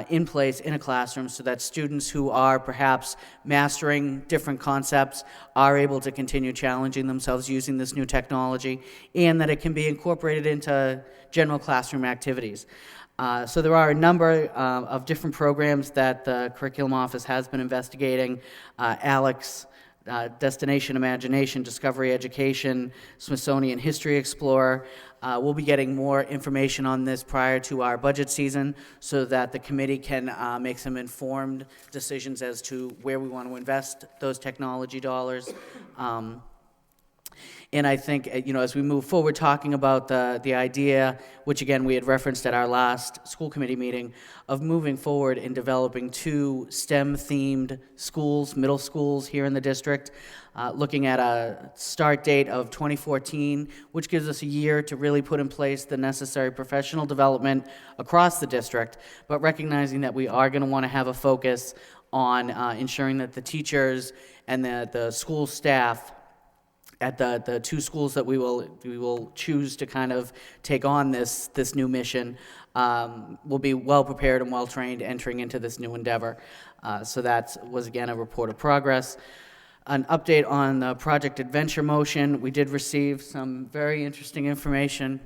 in place in a classroom so that students who are perhaps mastering different concepts are able to continue challenging themselves using this new technology, and that it can be incorporated into general classroom activities. So there are a number of different programs that the curriculum office has been investigating. Alex, Destination Imagination, Discovery Education, Smithsonian History Explorer. We'll be getting more information on this prior to our budget season so that the committee can make some informed decisions as to where we want to invest those technology dollars. And I think, as we move forward talking about the idea, which again we had referenced at our last school committee meeting, of moving forward in developing 2 STEM-themed schools, middle schools here in the district, looking at a start date of 2014, which gives us a year to really put in place the necessary professional development across the district, but recognizing that we are going to want to have a focus on ensuring that the teachers and the school staff at the two schools that we will choose to kind of take on this new mission, will be well prepared and well trained entering into this new endeavor. So that was again a report of progress. An update on the Project Adventure motion. We did receive some very interesting information,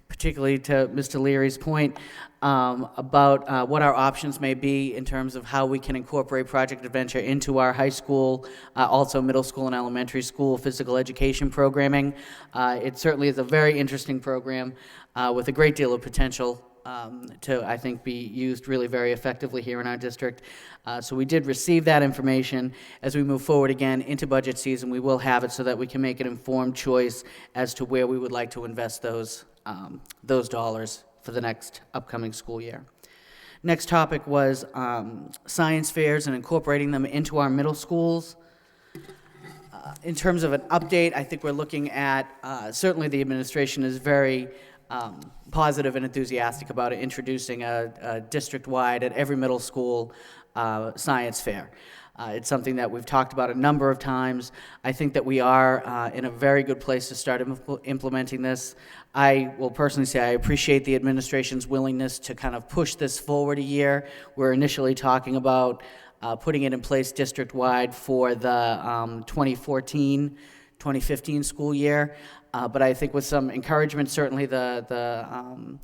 particularly to Mr. Leary's point, about what our options may be in terms of how we can incorporate Project Adventure into our high school, also middle school and elementary school physical education programming. It certainly is a very interesting program with a great deal of potential to, I think, be used really very effectively here in our district. So we did receive that information. As we move forward again into budget season, we will have it so that we can make an informed choice as to where we would like to invest those dollars for the next upcoming school year. Next topic was science fairs and incorporating them into our middle schools. In terms of an update, I think we're looking at, certainly the administration is very positive and enthusiastic about it, introducing a district-wide at every middle school science fair. It's something that we've talked about a number of times. I think that we are in a very good place to start implementing this. I will personally say I appreciate the administration's willingness to kind of push this forward a year. We're initially talking about putting it in place district-wide for the 2014-2015 school year. But I think with some encouragement, certainly the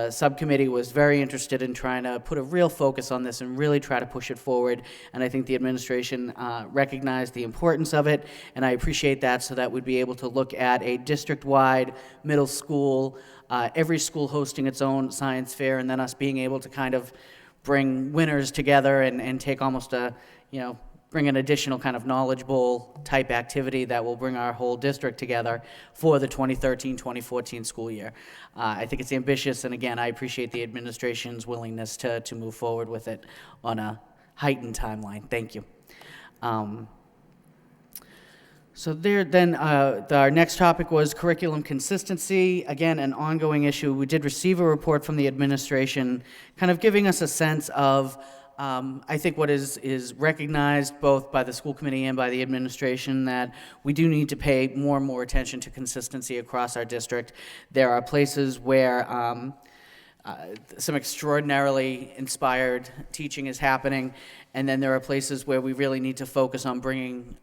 subcommittee was very interested in trying to put a real focus on this and really try to push it forward. And I think the administration recognized the importance of it, and I appreciate that, so that we'd be able to look at a district-wide middle school, every school hosting its own science fair, and then us being able to kind of bring winners together and take almost a, bring an additional kind of Knowledge Bowl type activity that will bring our whole district together for the 2013-2014 school year. I think it's ambitious, and again, I appreciate the administration's willingness to move forward with it on a heightened timeline. Thank you. So then our next topic was curriculum consistency. Again, an ongoing issue. We did receive a report from the administration kind of giving us a sense of I think what is recognized both by the school committee and by the administration, that we do need to pay more and more attention to consistency across our district. There are places where some extraordinarily inspired teaching is happening, and then there are places where we really need to focus on bringing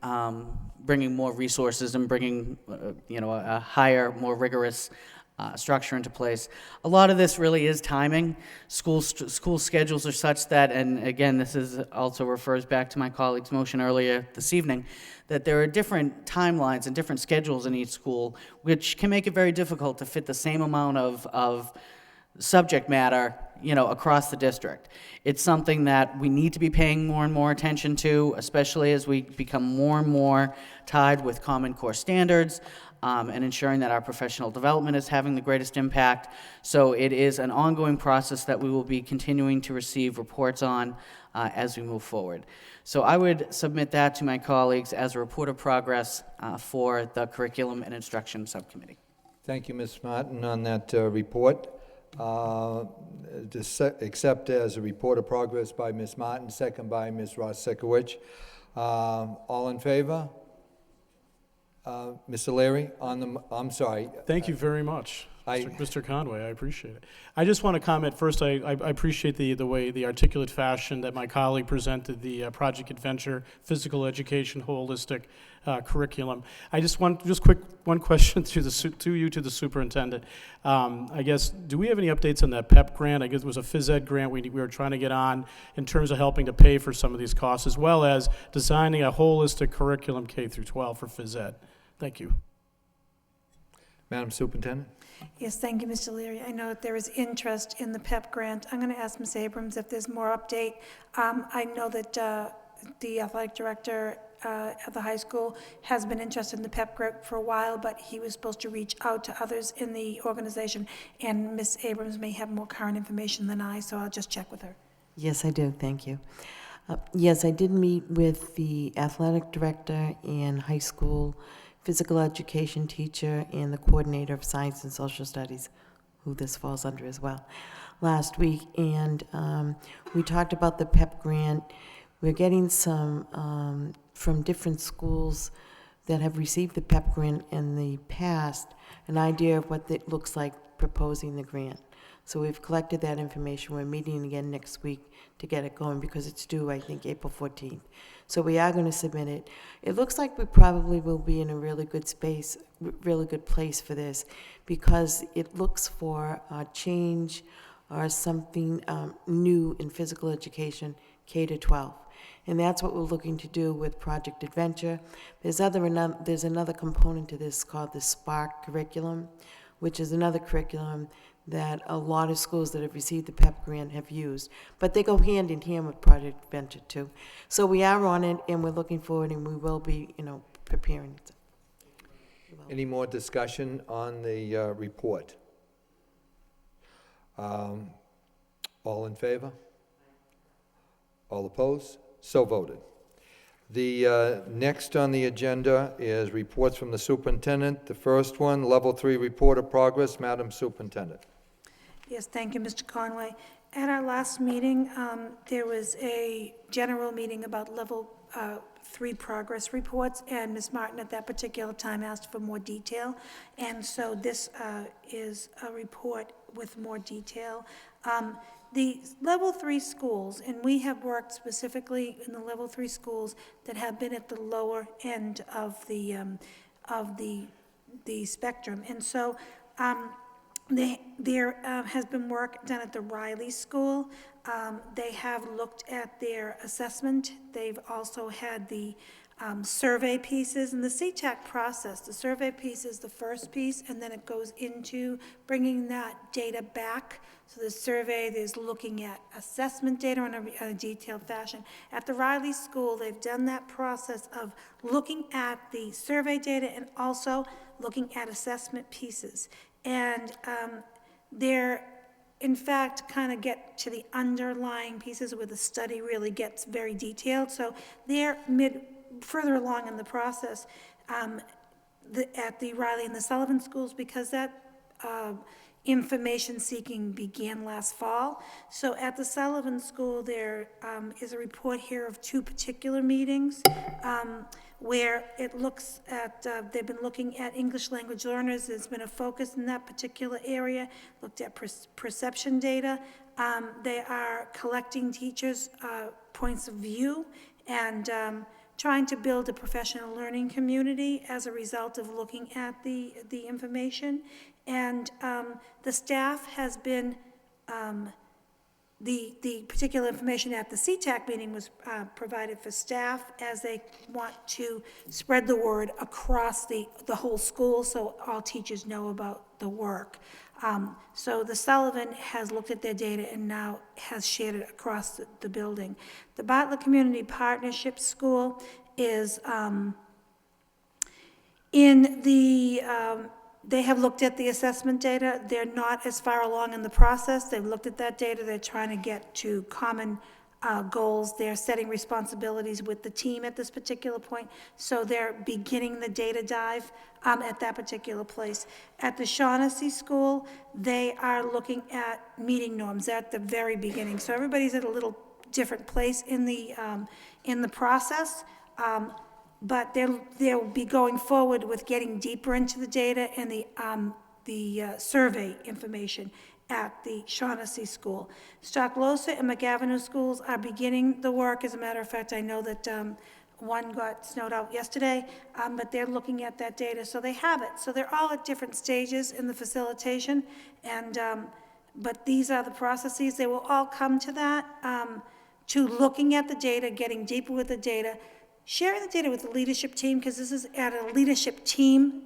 more resources and bringing a higher, more rigorous structure into place. A lot of this really is timing. School schedules are such that, and again, this also refers back to my colleague's motion earlier this evening, that there are different timelines and different schedules in each school, which can make it very difficult to fit the same amount of subject matter, across the district. It's something that we need to be paying more and more attention to, especially as we become more and more tied with Common Core standards, and ensuring that our professional development is having the greatest impact. So it is an ongoing process that we will be continuing to receive reports on as we move forward. So I would submit that to my colleagues as a report of progress for the Curriculum and Instruction Subcommittee. Thank you, Ms. Martin, on that report. Accept as a report of progress by Ms. Martin, second by Ms. Ross-Sikowicz. All in favor? Mr. Leary, I'm sorry. Thank you very much, Mr. Conway. I appreciate it. I just want to comment first. I appreciate the way, the articulate fashion that my colleague presented the Project Adventure physical education holistic curriculum. I just want one question to the superintendent. I guess, do we have any updates on that PEP grant? I guess it was a phys ed grant we were trying to get on in terms of helping to pay for some of these costs, as well as designing a holistic curriculum K through 12 for phys ed. Thank you. Madam Superintendent? Yes, thank you, Mr. Leary. I know that there is interest in the PEP grant. I'm going to ask Ms. Abrams if there's more update. I know that the athletic director at the high school has been interested in the PEP grant for a while, but he was supposed to reach out to others in the organization, and Ms. Abrams may have more current information than I, so I'll just check with her. Yes, I do. Thank you. Yes, I did meet with the athletic director and high school physical education teacher and the coordinator of science and social studies, who this falls under as well, last week. And we talked about the PEP grant. We're getting some from different schools that have received the PEP grant in the past an idea of what it looks like proposing the grant. So we've collected that information. We're meeting again next week to get it going because it's due, I think, April 14th. So we are going to submit it. It looks like we probably will be in a really good space, really good place for this, because it looks for a change or something new in physical education, K to 12. And that's what we're looking to do with Project Adventure. There's another component to this called the Spark curriculum, which is another curriculum that a lot of schools that have received the PEP grant have used. But they go hand in hand with Project Adventure too. So we are on it, and we're looking forward, and we will be, preparing it. Any more discussion on the report? All in favor? All opposed? So voted. The next on the agenda is reports from the superintendent. The first one, Level 3 Report of Progress. Madam Superintendent. Yes, thank you, Mr. Conway. At our last meeting, there was a general meeting about Level 3 progress reports, and Ms. Martin at that particular time asked for more detail. And so this is a report with more detail. The Level 3 schools, and we have worked specifically in the Level 3 schools that have been at the lower end of the spectrum. And so there has been work done at the Riley School. They have looked at their assessment. They've also had the survey pieces and the CTAC process. The survey piece is the first piece, and then it goes into bringing that data back. So the survey is looking at assessment data in a detailed fashion. At the Riley School, they've done that process of looking at the survey data and also looking at assessment pieces. And they're, in fact, kind of get to the underlying pieces where the study really gets very detailed. So they're further along in the process at the Riley and the Sullivan schools, because that information seeking began last fall. So at the Sullivan School, there is a report here of two particular meetings where it looks at, they've been looking at English language learners. There's been a focus in that particular area, looked at perception data. They are collecting teachers' points of view and trying to build a professional learning community as a result of looking at the information. And the staff has been, the particular information at the CTAC meeting was provided for staff as they want to spread the word across the whole school so all teachers know about the work. So the Sullivan has looked at their data and now has shared it across the building. The Bartlett Community Partnership School is in the, they have looked at the assessment data. They're not as far along in the process. They've looked at that data. They're trying to get to common goals. They're setting responsibilities with the team at this particular point. So they're beginning the data dive at that particular place. At the Shaughnessy School, they are looking at meeting norms at the very beginning. So everybody's at a little different place in the process. But they'll be going forward with getting deeper into the data and the survey information at the Shaughnessy School. Stocklosa and McAvenue schools are beginning the work. As a matter of fact, I know that one got snowed out yesterday, but they're looking at that data, so they have it. So they're all at different stages in the facilitation, and but these are the processes. They will all come to that, to looking at the data, getting deeper with the data, sharing the data with the leadership team, because this is at a leadership team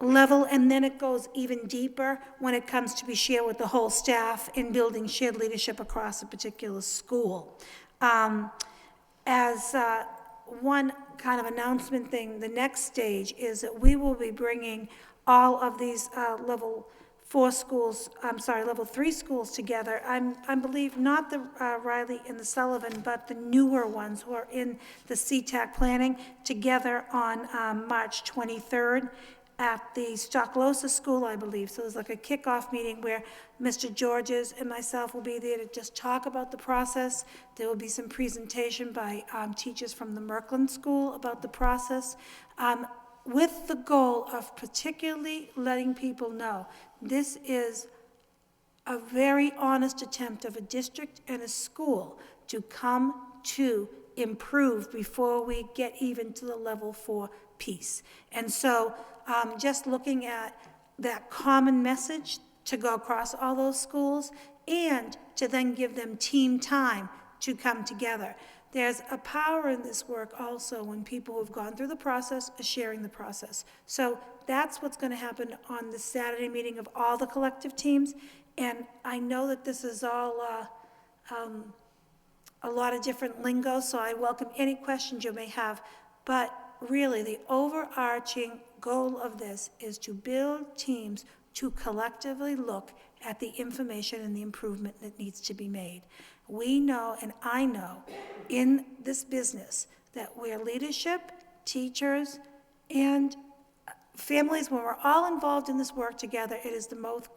level, and then it goes even deeper when it comes to be shared with the whole staff in building shared leadership across a particular school. As one kind of announcement thing, the next stage is that we will be bringing all of these level 3 schools together. I believe not the Riley and the Sullivan, but the newer ones who are in the CTAC planning together on March 23rd. at the Stocklosa School, I believe. So there's like a kickoff meeting where Mr. Georges and myself will be there to just talk about the process. There will be some presentation by teachers from the Merkland School about the process, with the goal of particularly letting people know this is a very honest attempt of a district and a school to come to improve before we get even to the level 4 piece. And so just looking at that common message to go across all those schools and to then give them team time to come together. There's a power in this work also when people who've gone through the process are sharing the process. So that's what's going to happen on the Saturday meeting of all the collective teams. And I know that this is all a lot of different lingo, so I welcome any questions you may have. But really, the overarching goal of this is to build teams to collectively look at the information and the improvement that needs to be made. We know, and I know, in this business, that where leadership, teachers, and families, when we're all involved in this work together, it is the most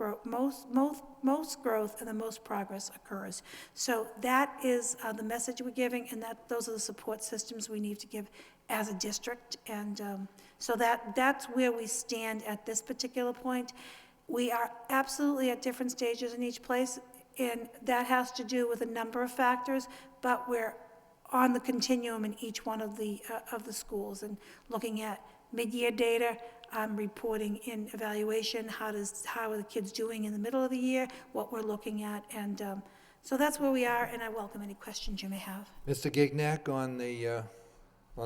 growth and the most progress occurs. So that is the message we're giving, and those are the support systems we need to give as a district. And so that's where we stand at this particular point. We are absolutely at different stages in each place, and that has to do with a number of factors, but we're on the continuum in each one of the schools and looking at mid-year data, reporting in evaluation, how are the kids doing in the middle of the year, what we're looking at, and so that's where we are, and I welcome any questions you may have. Mr. Gignac on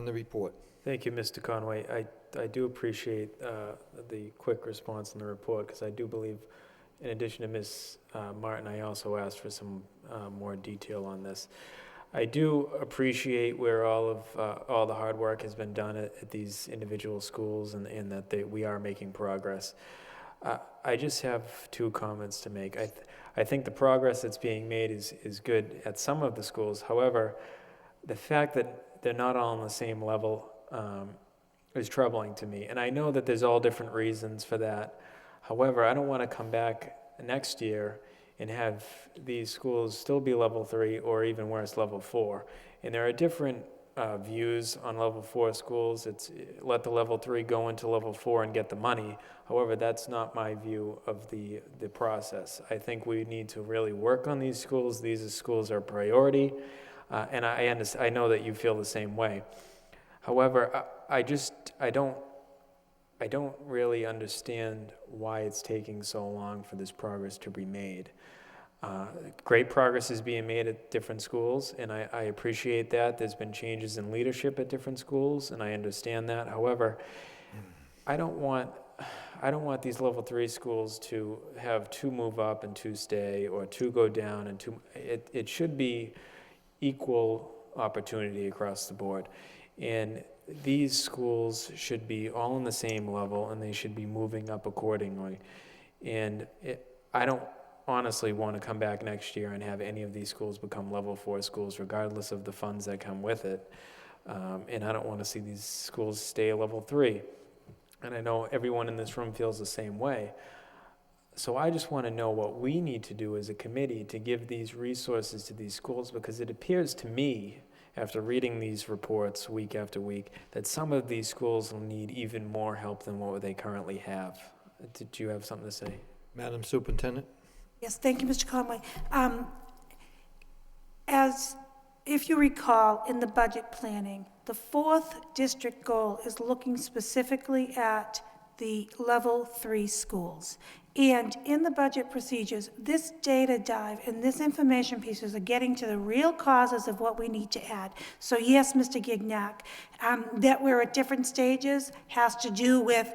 the report. Thank you, Mr. Conway. I do appreciate the quick response in the report, because I do believe, in addition to Ms. Martin, I also asked for some more detail on this. I do appreciate where all the hard work has been done at these individual schools, and that we are making progress. I just have two comments to make. I think the progress that's being made is good at some of the schools. However, the fact that they're not all on the same level is troubling to me. And I know that there's all different reasons for that. However, I don't want to come back next year and have these schools still be level 3 or even worse, level 4. And there are different views on level 4 schools. It's let the level 3 go into level 4 and get the money. However, that's not my view of the process. I think we need to really work on these schools. These schools are a priority, and I know that you feel the same way. However, I don't really understand why it's taking so long for this progress to be made. Great progress is being made at different schools, and I appreciate that. There's been changes in leadership at different schools, and I understand that. However, I don't want these level 3 schools to have 2 move up and 2 stay, or 2 go down and 2. It should be equal opportunity across the board, and these schools should be all on the same level, and they should be moving up accordingly. And I don't honestly want to come back next year and have any of these schools become level 4 schools, regardless of the funds that come with it. And I don't want to see these schools stay level 3. And I know everyone in this room feels the same way. So I just want to know what we need to do as a committee to give these resources to these schools, because it appears to me, after reading these reports week after week, that some of these schools will need even more help than what they currently have. Did you have something to say? Madam Superintendent? Yes, thank you, Mr. Conway. If you recall, in the budget planning, the 4th district goal is looking specifically at the level 3 schools. And in the budget procedures, this data dive and this information pieces are getting to the real causes of what we need to add. So yes, Mr. Gignac, that we're at different stages has to do with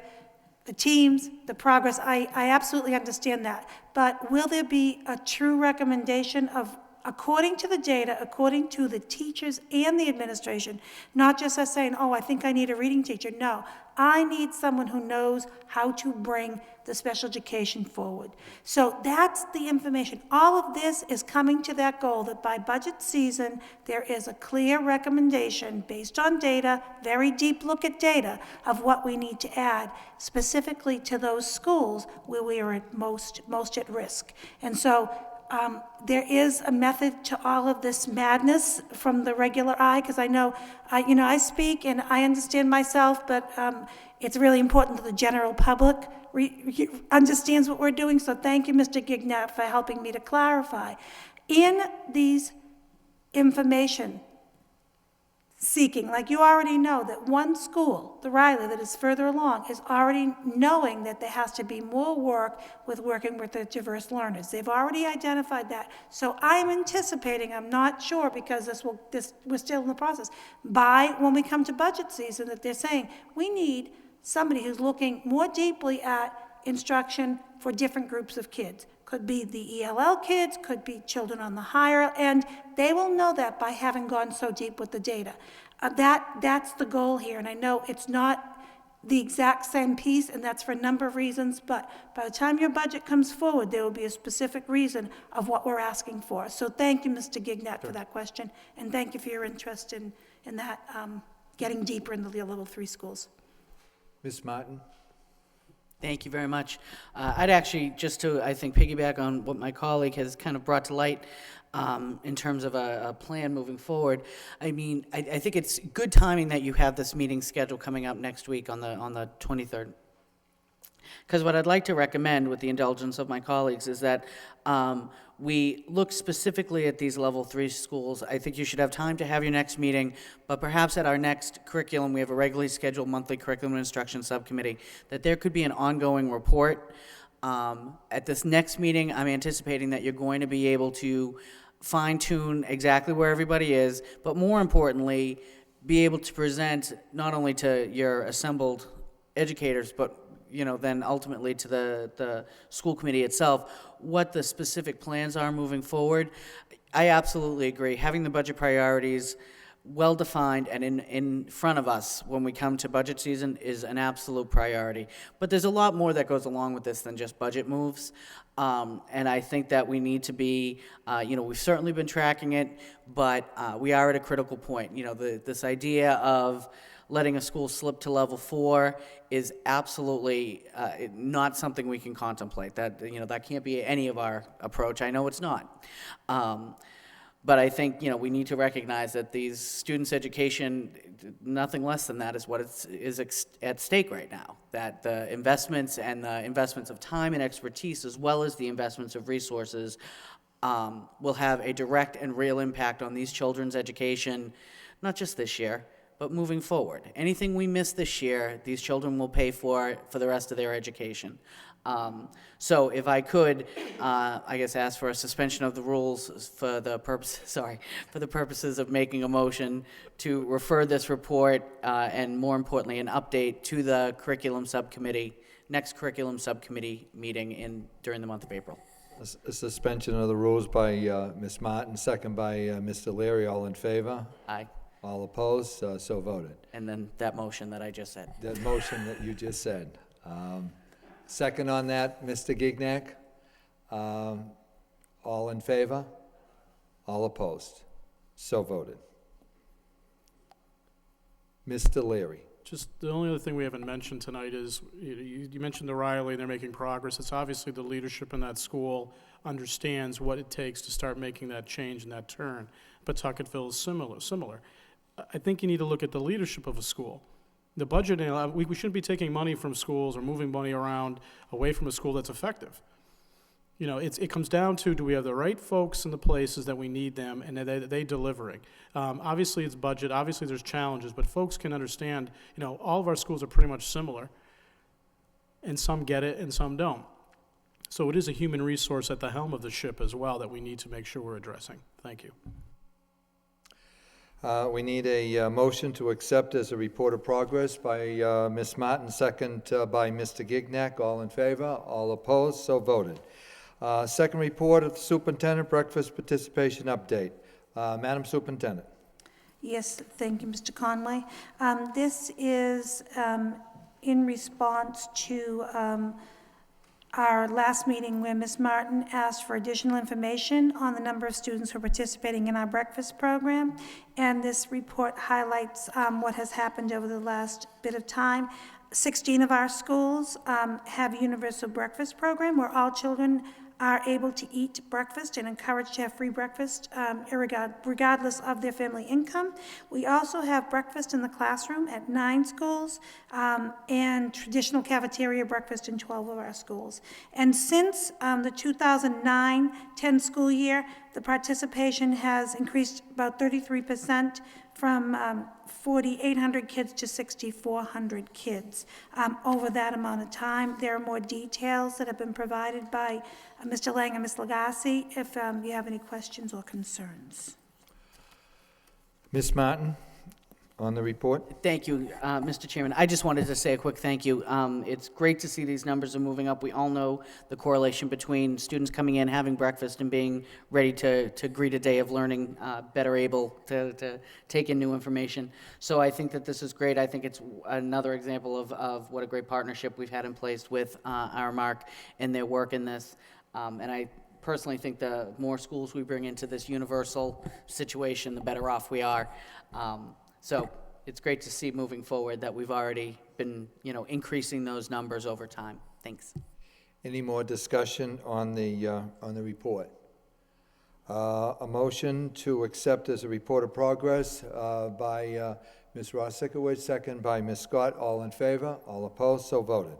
the teams, the progress. I absolutely understand that. But will there be a true recommendation of according to the data, according to the teachers and the administration, not just us saying, oh, I think I need a reading teacher. No, I need someone who knows how to bring the special education forward. So that's the information. All of this is coming to that goal that by budget season, there is a clear recommendation based on data, very deep look at data of what we need to add specifically to those schools where we are at most at risk. And so there is a method to all of this madness from the regular eye, because I know, I speak and I understand myself, but it's really important that the general public understands what we're doing. So thank you, Mr. Gignat, for helping me to clarify. In these information seeking, like you already know that one school, the Riley, that is further along, is already knowing that there has to be more work with working with the diverse learners. They've already identified that. So I'm anticipating, I'm not sure because we're still in the process, by when we come to budget season, that they're saying, we need somebody who's looking more deeply at instruction for different groups of kids. Could be the ELL kids, could be children on the higher end. They will know that by having gone so deep with the data. That's the goal here, and I know it's not the exact same piece, and that's for a number of reasons, but by the time your budget comes forward, there will be a specific reason of what we're asking for. So thank you, Mr. Gignat, for that question, and thank you for your interest in that, getting deeper into the level 3 schools. Ms. Martin? Thank you very much. I'd actually, just to, I think, piggyback on what my colleague has kind of brought to light in terms of a plan moving forward. I mean, I think it's good timing that you have this meeting scheduled coming up next week on the 23rd. Because what I'd like to recommend, with the indulgence of my colleagues, is that we look specifically at these level 3 schools. I think you should have time to have your next meeting, but perhaps at our next curriculum, we have a regularly scheduled monthly curriculum and instruction subcommittee, that there could be an ongoing report. At this next meeting, I'm anticipating that you're going to be able to fine-tune exactly where everybody is, but more importantly, be able to present not only to your assembled educators, but then ultimately to the school committee itself, what the specific plans are moving forward. I absolutely agree. Having the budget priorities well-defined and in front of us when we come to budget season is an absolute priority. But there's a lot more that goes along with this than just budget moves. And I think that we need to be, we've certainly been tracking it, but we are at a critical point. This idea of letting a school slip to level 4 is absolutely not something we can contemplate. That can't be any of our approach. I know it's not. But I think, we need to recognize that these students' education, nothing less than that is what is at stake right now. That the investments and the investments of time and expertise, as well as the investments of resources, will have a direct and real impact on these children's education, not just this year, but moving forward. Anything we miss this year, these children will pay for the rest of their education. So if I could, I guess, ask for a suspension of the rules for the purposes of making a motion to refer this report, and more importantly, an update to the curriculum subcommittee, next curriculum subcommittee meeting during the month of April. A suspension of the rules by Ms. Martin, second by Mr. Leary. All in favor? Aye. All opposed? So voted. And then that motion that I just said. The motion that you just said. Second on that, Mr. Gignac. All in favor? All opposed? So voted. Mr. Leary. Just the only other thing we haven't mentioned tonight is, you mentioned the Riley, and they're making progress. It's obviously the leadership in that school understands what it takes to start making that change and that turn. But Tucketville is similar. I think you need to look at the leadership of a school. The budget, we shouldn't be taking money from schools or moving money around away from a school that's effective. It comes down to, do we have the right folks in the places that we need them, and are they delivering? Obviously, it's budget. Obviously, there's challenges, but folks can understand, all of our schools are pretty much similar, and some get it and some don't. So it is a human resource at the helm of the ship as well that we need to make sure we're addressing. Thank you. We need a motion to accept as a report of progress by Ms. Martin, second by Mr. Gignac. All in favor? All opposed? So voted. Second report of the superintendent, breakfast participation update. Madam Superintendent. Yes, thank you, Mr. Conway. This is in response to our last meeting where Ms. Martin asked for additional information on the number of students who are participating in our breakfast program. And this report highlights what has happened over the last bit of time. 16 of our schools have a universal breakfast program where all children are able to eat breakfast and encouraged to have free breakfast regardless of their family income. We also have breakfast in the classroom at 9 schools and traditional cafeteria breakfast in 12 of our schools. And since the 2009-10 school year, the participation has increased about 33% from 4,800 kids to 6,400 kids over that amount of time. There are more details that have been provided by Mr. Lang and Ms. Lagasse if you have any questions or concerns. Ms. Martin, on the report. Thank you, Mr. Chairman. I just wanted to say a quick thank you. It's great to see these numbers are moving up. We all know the correlation between students coming in, having breakfast, and being ready to greet a day of learning, better able to take in new information. So I think that this is great. I think it's another example of what a great partnership we've had in place with our Mark and their work in this. And I personally think the more schools we bring into this universal situation, the better off we are. So it's great to see moving forward that we've already been, increasing those numbers over time. Thanks. Any more discussion on the report? A motion to accept as a report of progress by Ms. Rosikowicz, second by Ms. Scott. All in favor? All opposed? So voted.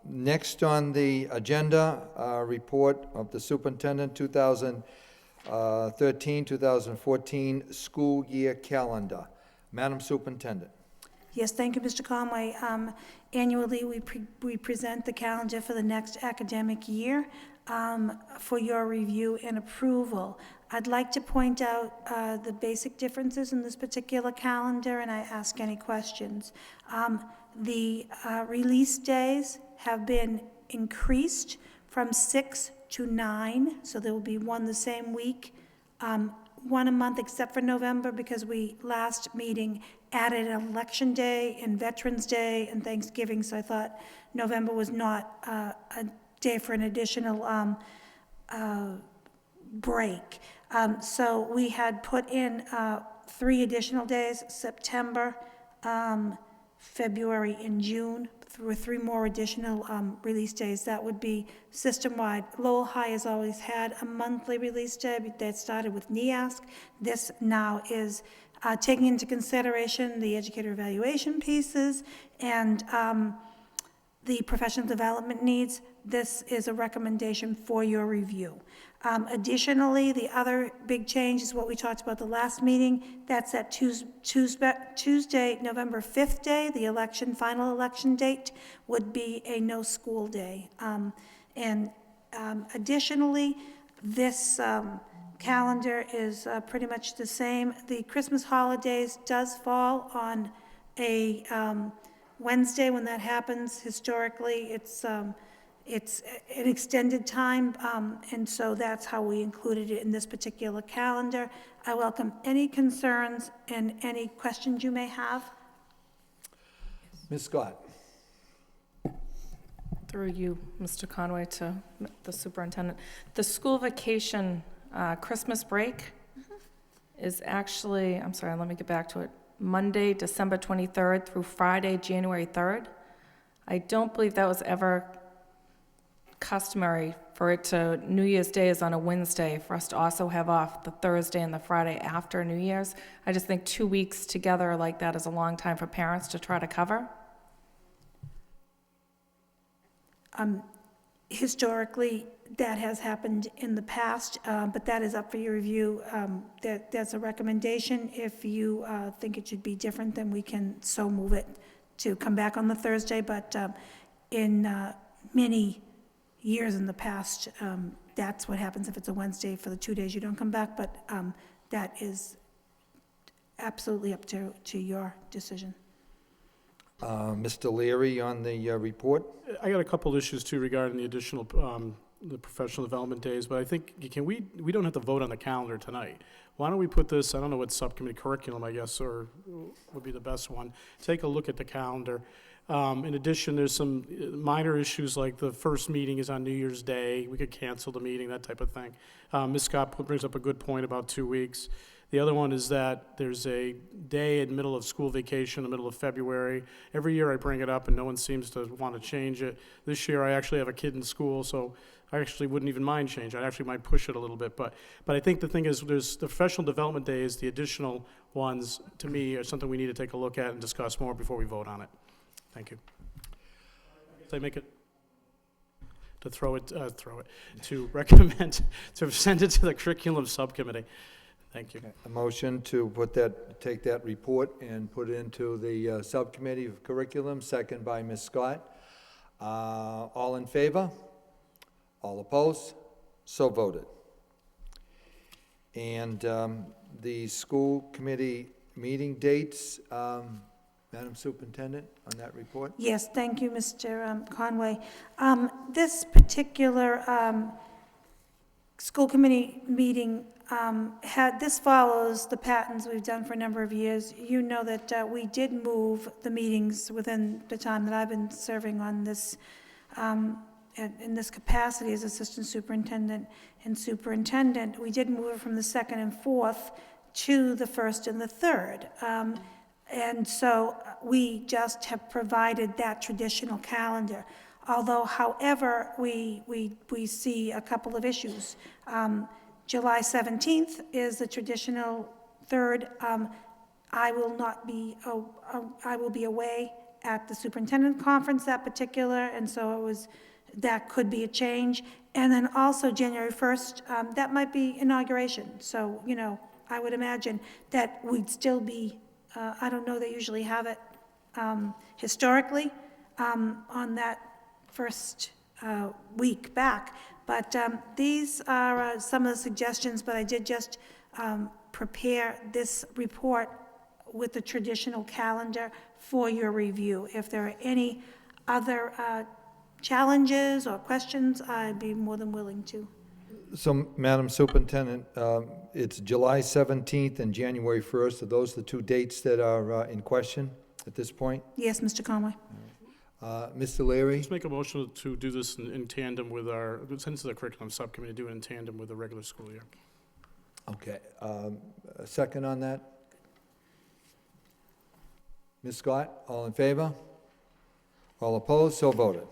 Next on the agenda, report of the superintendent 2013-2014 school year calendar. Madam Superintendent. Yes, thank you, Mr. Conway. Annually, we present the calendar for the next academic year for your review and approval. I'd like to point out the basic differences in this particular calendar, and I ask any questions. The release days have been increased from 6 to 9, so there will be one the same week, one a month except for November, because we last meeting added Election Day and Veterans Day and Thanksgiving, so I thought November was not a day for an additional break. So we had put in 3 additional days, September, February, and June, with 3 more additional release days. That would be system-wide. Lowell High has always had a monthly release day that started with NEASC. This now is taking into consideration the educator evaluation pieces and the professional development needs. This is a recommendation for your review. Additionally, the other big change is what we talked about the last meeting. That's at Tuesday, November 5th day. The final election date would be a no school day. Additionally, this calendar is pretty much the same. The Christmas holidays does fall on a Wednesday. When that happens, historically, it's an extended time, and so that's how we included it in this particular calendar. I welcome any concerns and any questions you may have. Ms. Scott. Through you, Mr. Conway, to the superintendent. The school vacation Christmas break is actually, I'm sorry, let me get back to it, Monday, December 23rd through Friday, January 3rd. I don't believe that was ever customary for it to, New Year's Day is on a Wednesday, for us to also have off the Thursday and the Friday after New Year's. I just think 2 weeks together like that is a long time for parents to try to cover. Historically, that has happened in the past, but that is up for your review. That's a recommendation. If you think it should be different, then we can so move it to come back on the Thursday, but in many years in the past, that's what happens if it's a Wednesday. For the 2 days you don't come back, but that is absolutely up to your decision. Mr. Leary on the report. I got a couple issues too regarding the additional the professional development days, but I think, we don't have to vote on the calendar tonight. Why don't we put this, I don't know what subcommittee curriculum, I guess, or would be the best one. Take a look at the calendar. In addition, there's some minor issues like the first meeting is on New Year's Day. We could cancel the meeting, that type of thing. Ms. Scott brings up a good point about 2 weeks. The other one is that there's a day in the middle of school vacation, the middle of February. Every year I bring it up and no one seems to want to change it. This year I actually have a kid in school, so I actually wouldn't even mind change. I actually might push it a little bit. But I think the thing is, there's the professional development days, the additional ones, to me, are something we need to take a look at and discuss more before we vote on it. Thank you. So I make it, to recommend, to send it to the curriculum subcommittee. Thank you. A motion to take that report and put it into the subcommittee of curriculum, second by Ms. Scott. All in favor? All opposed? So voted. And the school committee meeting dates, Madam Superintendent, on that report? Yes, thank you, Mr. Conway. This particular school committee meeting this follows the patterns we've done for a number of years. You know that we did move the meetings within the time that I've been serving on this, in this capacity as assistant superintendent and superintendent. We did move it from the second and fourth to the first and the third. And so we just have provided that traditional calendar. Although, however, we see a couple of issues. July 17th is the traditional third. I will be away at the superintendent conference that particular, and so that could be a change. And then also January 1st, that might be inauguration. So, I would imagine that we'd still be, I don't know, they usually have it historically on that first week back. But these are some of the suggestions, but I did just prepare this report with the traditional calendar for your review. If there are any other challenges or questions, I'd be more than willing to. So, Madam Superintendent, it's July 17th and January 1st. Are those the two dates that are in question at this point? Yes, Mr. Conway. Mr. Leary? Let's make a motion to do this in tandem with since it's a curriculum subcommittee, do it in tandem with the regular school year. Okay. A second on that? Ms. Scott, all in favor? All opposed? So voted.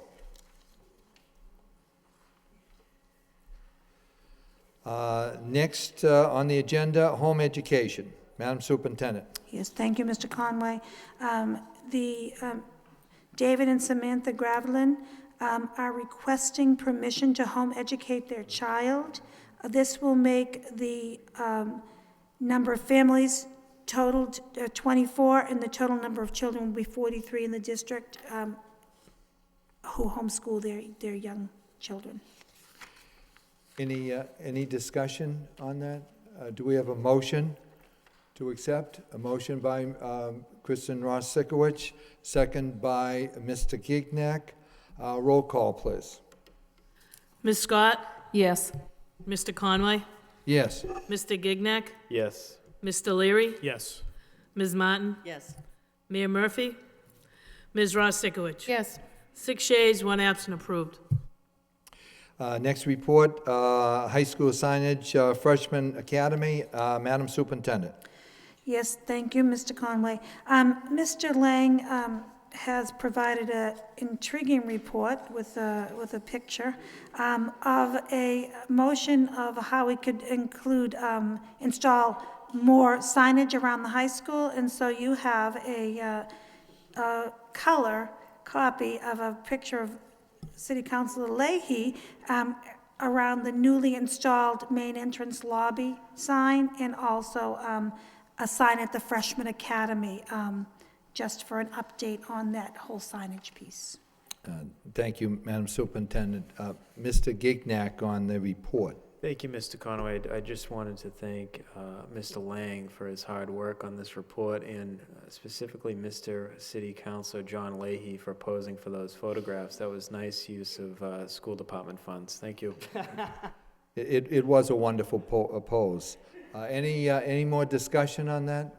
Next on the agenda, home education. Madam Superintendent. Yes, thank you, Mr. Conway. David and Samantha Gravelin are requesting permission to home educate their child. This will make the number of families totaled 24, and the total number of children will be 43 in the district who homeschool their young children. Any discussion on that? Do we have a motion to accept? A motion by Kristen Ross-Sikowicz, second by Mr. Gignac. Roll call, please. Ms. Scott? Yes. Mr. Conway? Yes. Mr. Gignac? Yes. Mr. Leary? Yes. Ms. Martin? Yes. Mayor Murphy? Ms. Ross-Sikowicz? Yes. 6 yeas, 1 absent, approved. Next report, high school signage, freshman academy. Madam Superintendent. Yes, thank you, Mr. Conway. Mr. Lang has provided an intriguing report with a picture of a motion of how we could install more signage around the high school, and so you have a color copy of a picture of City Councilor Leahy around the newly installed main entrance lobby sign, and also a sign at the Freshman Academy, just for an update on that whole signage piece. Thank you, Madam Superintendent. Mr. Gignac on the report. Thank you, Mr. Conway. I just wanted to thank Mr. Lang for his hard work on this report, and specifically Mr. City Councilor John Leahy for posing for those photographs. That was nice use of school department funds. Thank you. It was a wonderful pose. Any more discussion on that?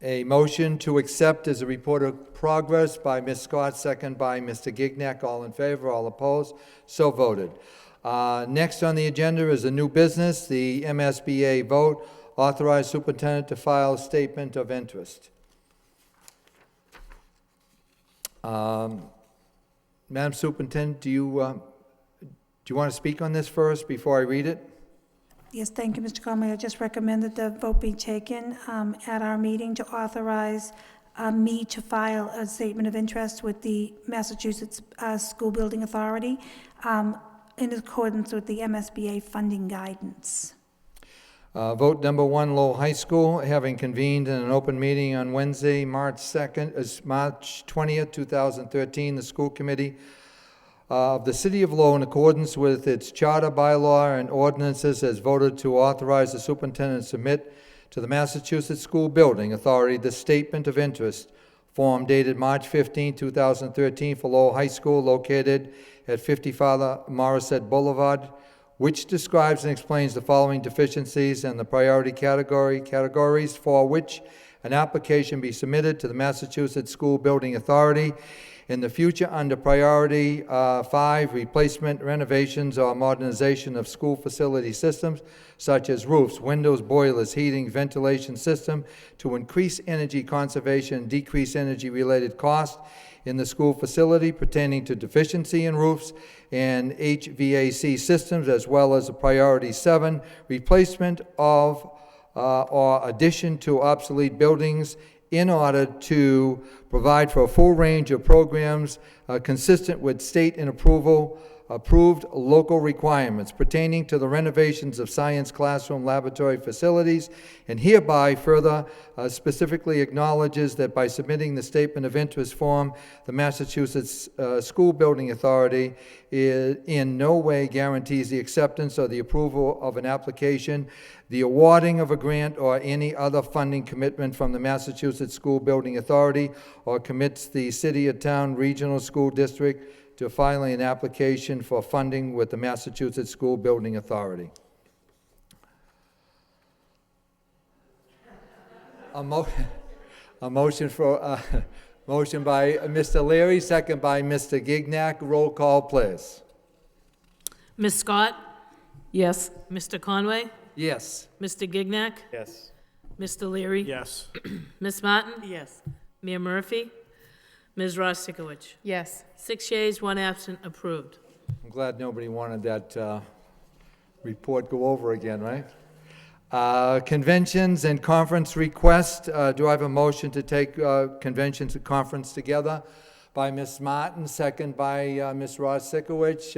A motion to accept as a report of progress by Ms. Scott, second by Mr. Gignac. All in favor, all opposed, so voted. Next on the agenda is a new business, the MSBA vote. Authorize superintendent to file a statement of interest. Madam Superintendent, do you want to speak on this first before I read it? Yes, thank you, Mr. Conway. I just recommend that the vote be taken at our meeting to authorize me to file a statement of interest with the Massachusetts School Building Authority in accordance with the MSBA funding guidance. Vote number one, Lowell High School, having convened in an open meeting on Wednesday, March 20th, 2013, the school committee of the City of Lowell, in accordance with its charter, bylaw, and ordinances, has voted to authorize the superintendent to submit to the Massachusetts School Building Authority the statement of interest form dated March 15, 2013 for Lowell High School, located at 50 Father Morissette Boulevard, which describes and explains the following deficiencies and the priority categories for which an application be submitted to the Massachusetts School Building Authority in the future under priority 5, replacement, renovations, or modernization of school facility systems such as roofs, windows, boilers, heating, ventilation system to increase energy conservation and decrease energy-related costs in the school facility pertaining to deficiency in roofs and HVAC systems, as well as a priority 7, replacement of or addition to obsolete buildings in order to provide for a full range of programs consistent with state and approved local requirements pertaining to the renovations of science classroom laboratory facilities, and hereby further specifically acknowledges that by submitting the statement of interest form, the Massachusetts School Building Authority in no way guarantees the acceptance or the approval of an application, the awarding of a grant, or any other funding commitment from the Massachusetts School Building Authority, or commits the city or town regional school district to filing an application for funding with the Massachusetts School Building Authority. A motion by Mr. Leary, second by Mr. Gignac. Roll call, please. Ms. Scott? Yes. Mr. Conway? Yes. Mr. Gignac? Yes. Mr. Leary? Yes. Ms. Martin? Yes. Mayor Murphy? Ms. Ross Sikowicz? Yes. 6 yeas, 1 absent, approved. I'm glad nobody wanted that report go over again, right? Conventions and conference request. Do I have a motion to take conventions and conference together? By Ms. Martin, second by Ms. Ross Sikowicz.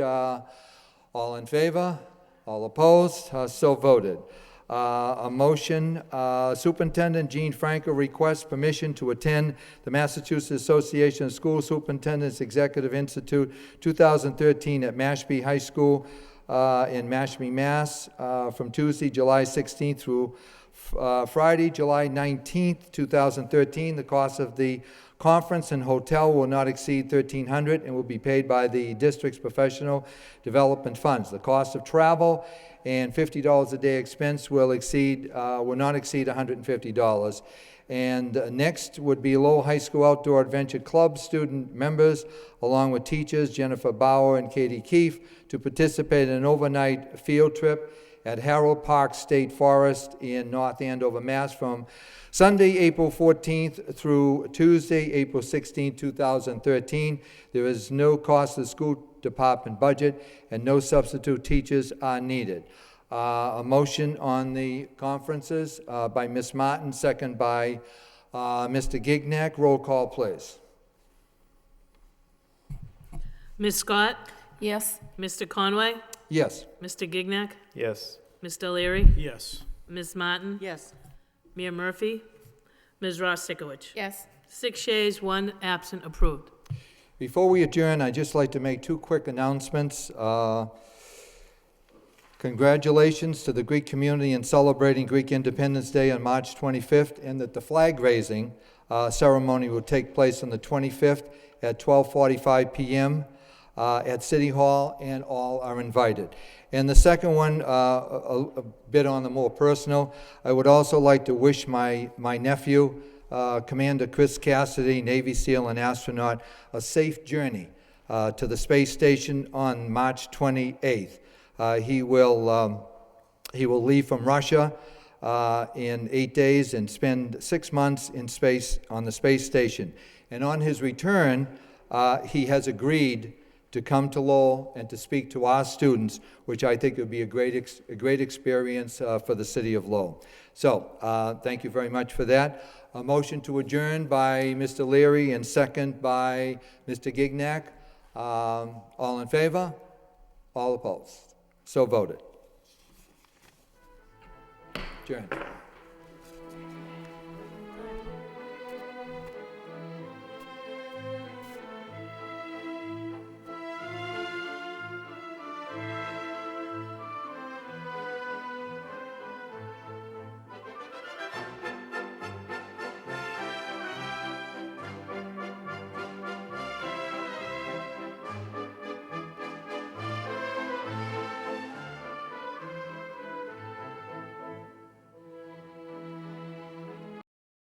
All in favor? All opposed? So voted. A motion, Superintendent Gene Franco requests permission to attend the Massachusetts Association of School Superintendents Executive Institute 2013 at Mashpee High School in Mashpee, Mass. From Tuesday, July 16th through Friday, July 19th, 2013. The cost of the conference and hotel will not exceed $1,300 and will be paid by the district's professional development funds. The cost of travel and $50 a day expense will not exceed $150. And next would be Lowell High School Outdoor Adventure Club student members, along with teachers Jennifer Bauer and Katie Keefe, to participate in an overnight field trip at Harold Park State Forest in North Andover, Mass. from Sunday, April 14th through Tuesday, April 16th, 2013. There is no cost to the school department budget, and no substitute teachers are needed. A motion on the conferences by Ms. Martin, second by Mr. Gignac. Roll call, please. Ms. Scott? Yes. Mr. Conway? Yes. Mr. Gignac? Yes. Mr. Leary? Yes. Ms. Martin? Yes. Mayor Murphy? Ms. Ross Sikowicz? Yes. 6 yeas, 1 absent, approved. Before we adjourn, I'd just like to make two quick announcements. Congratulations to the Greek community in celebrating Greek Independence Day on March 25th, and that the flag raising ceremony will take place on the 25th at 12:45 p.m. At City Hall, and all are invited. And the second one, a bit on the more personal, I would also like to wish my nephew, Commander Chris Cassidy, Navy SEAL and astronaut, a safe journey to the space station on March 28th. He will leave from Russia in 8 days and spend 6 months in space on the space station. And on his return, he has agreed to come to Lowell and to speak to our students, which I think would be a great experience for the city of Lowell. So thank you very much for that. A motion to adjourn by Mr. Leary and second by Mr. Gignac. All in favor? All opposed? So voted. Adjourned.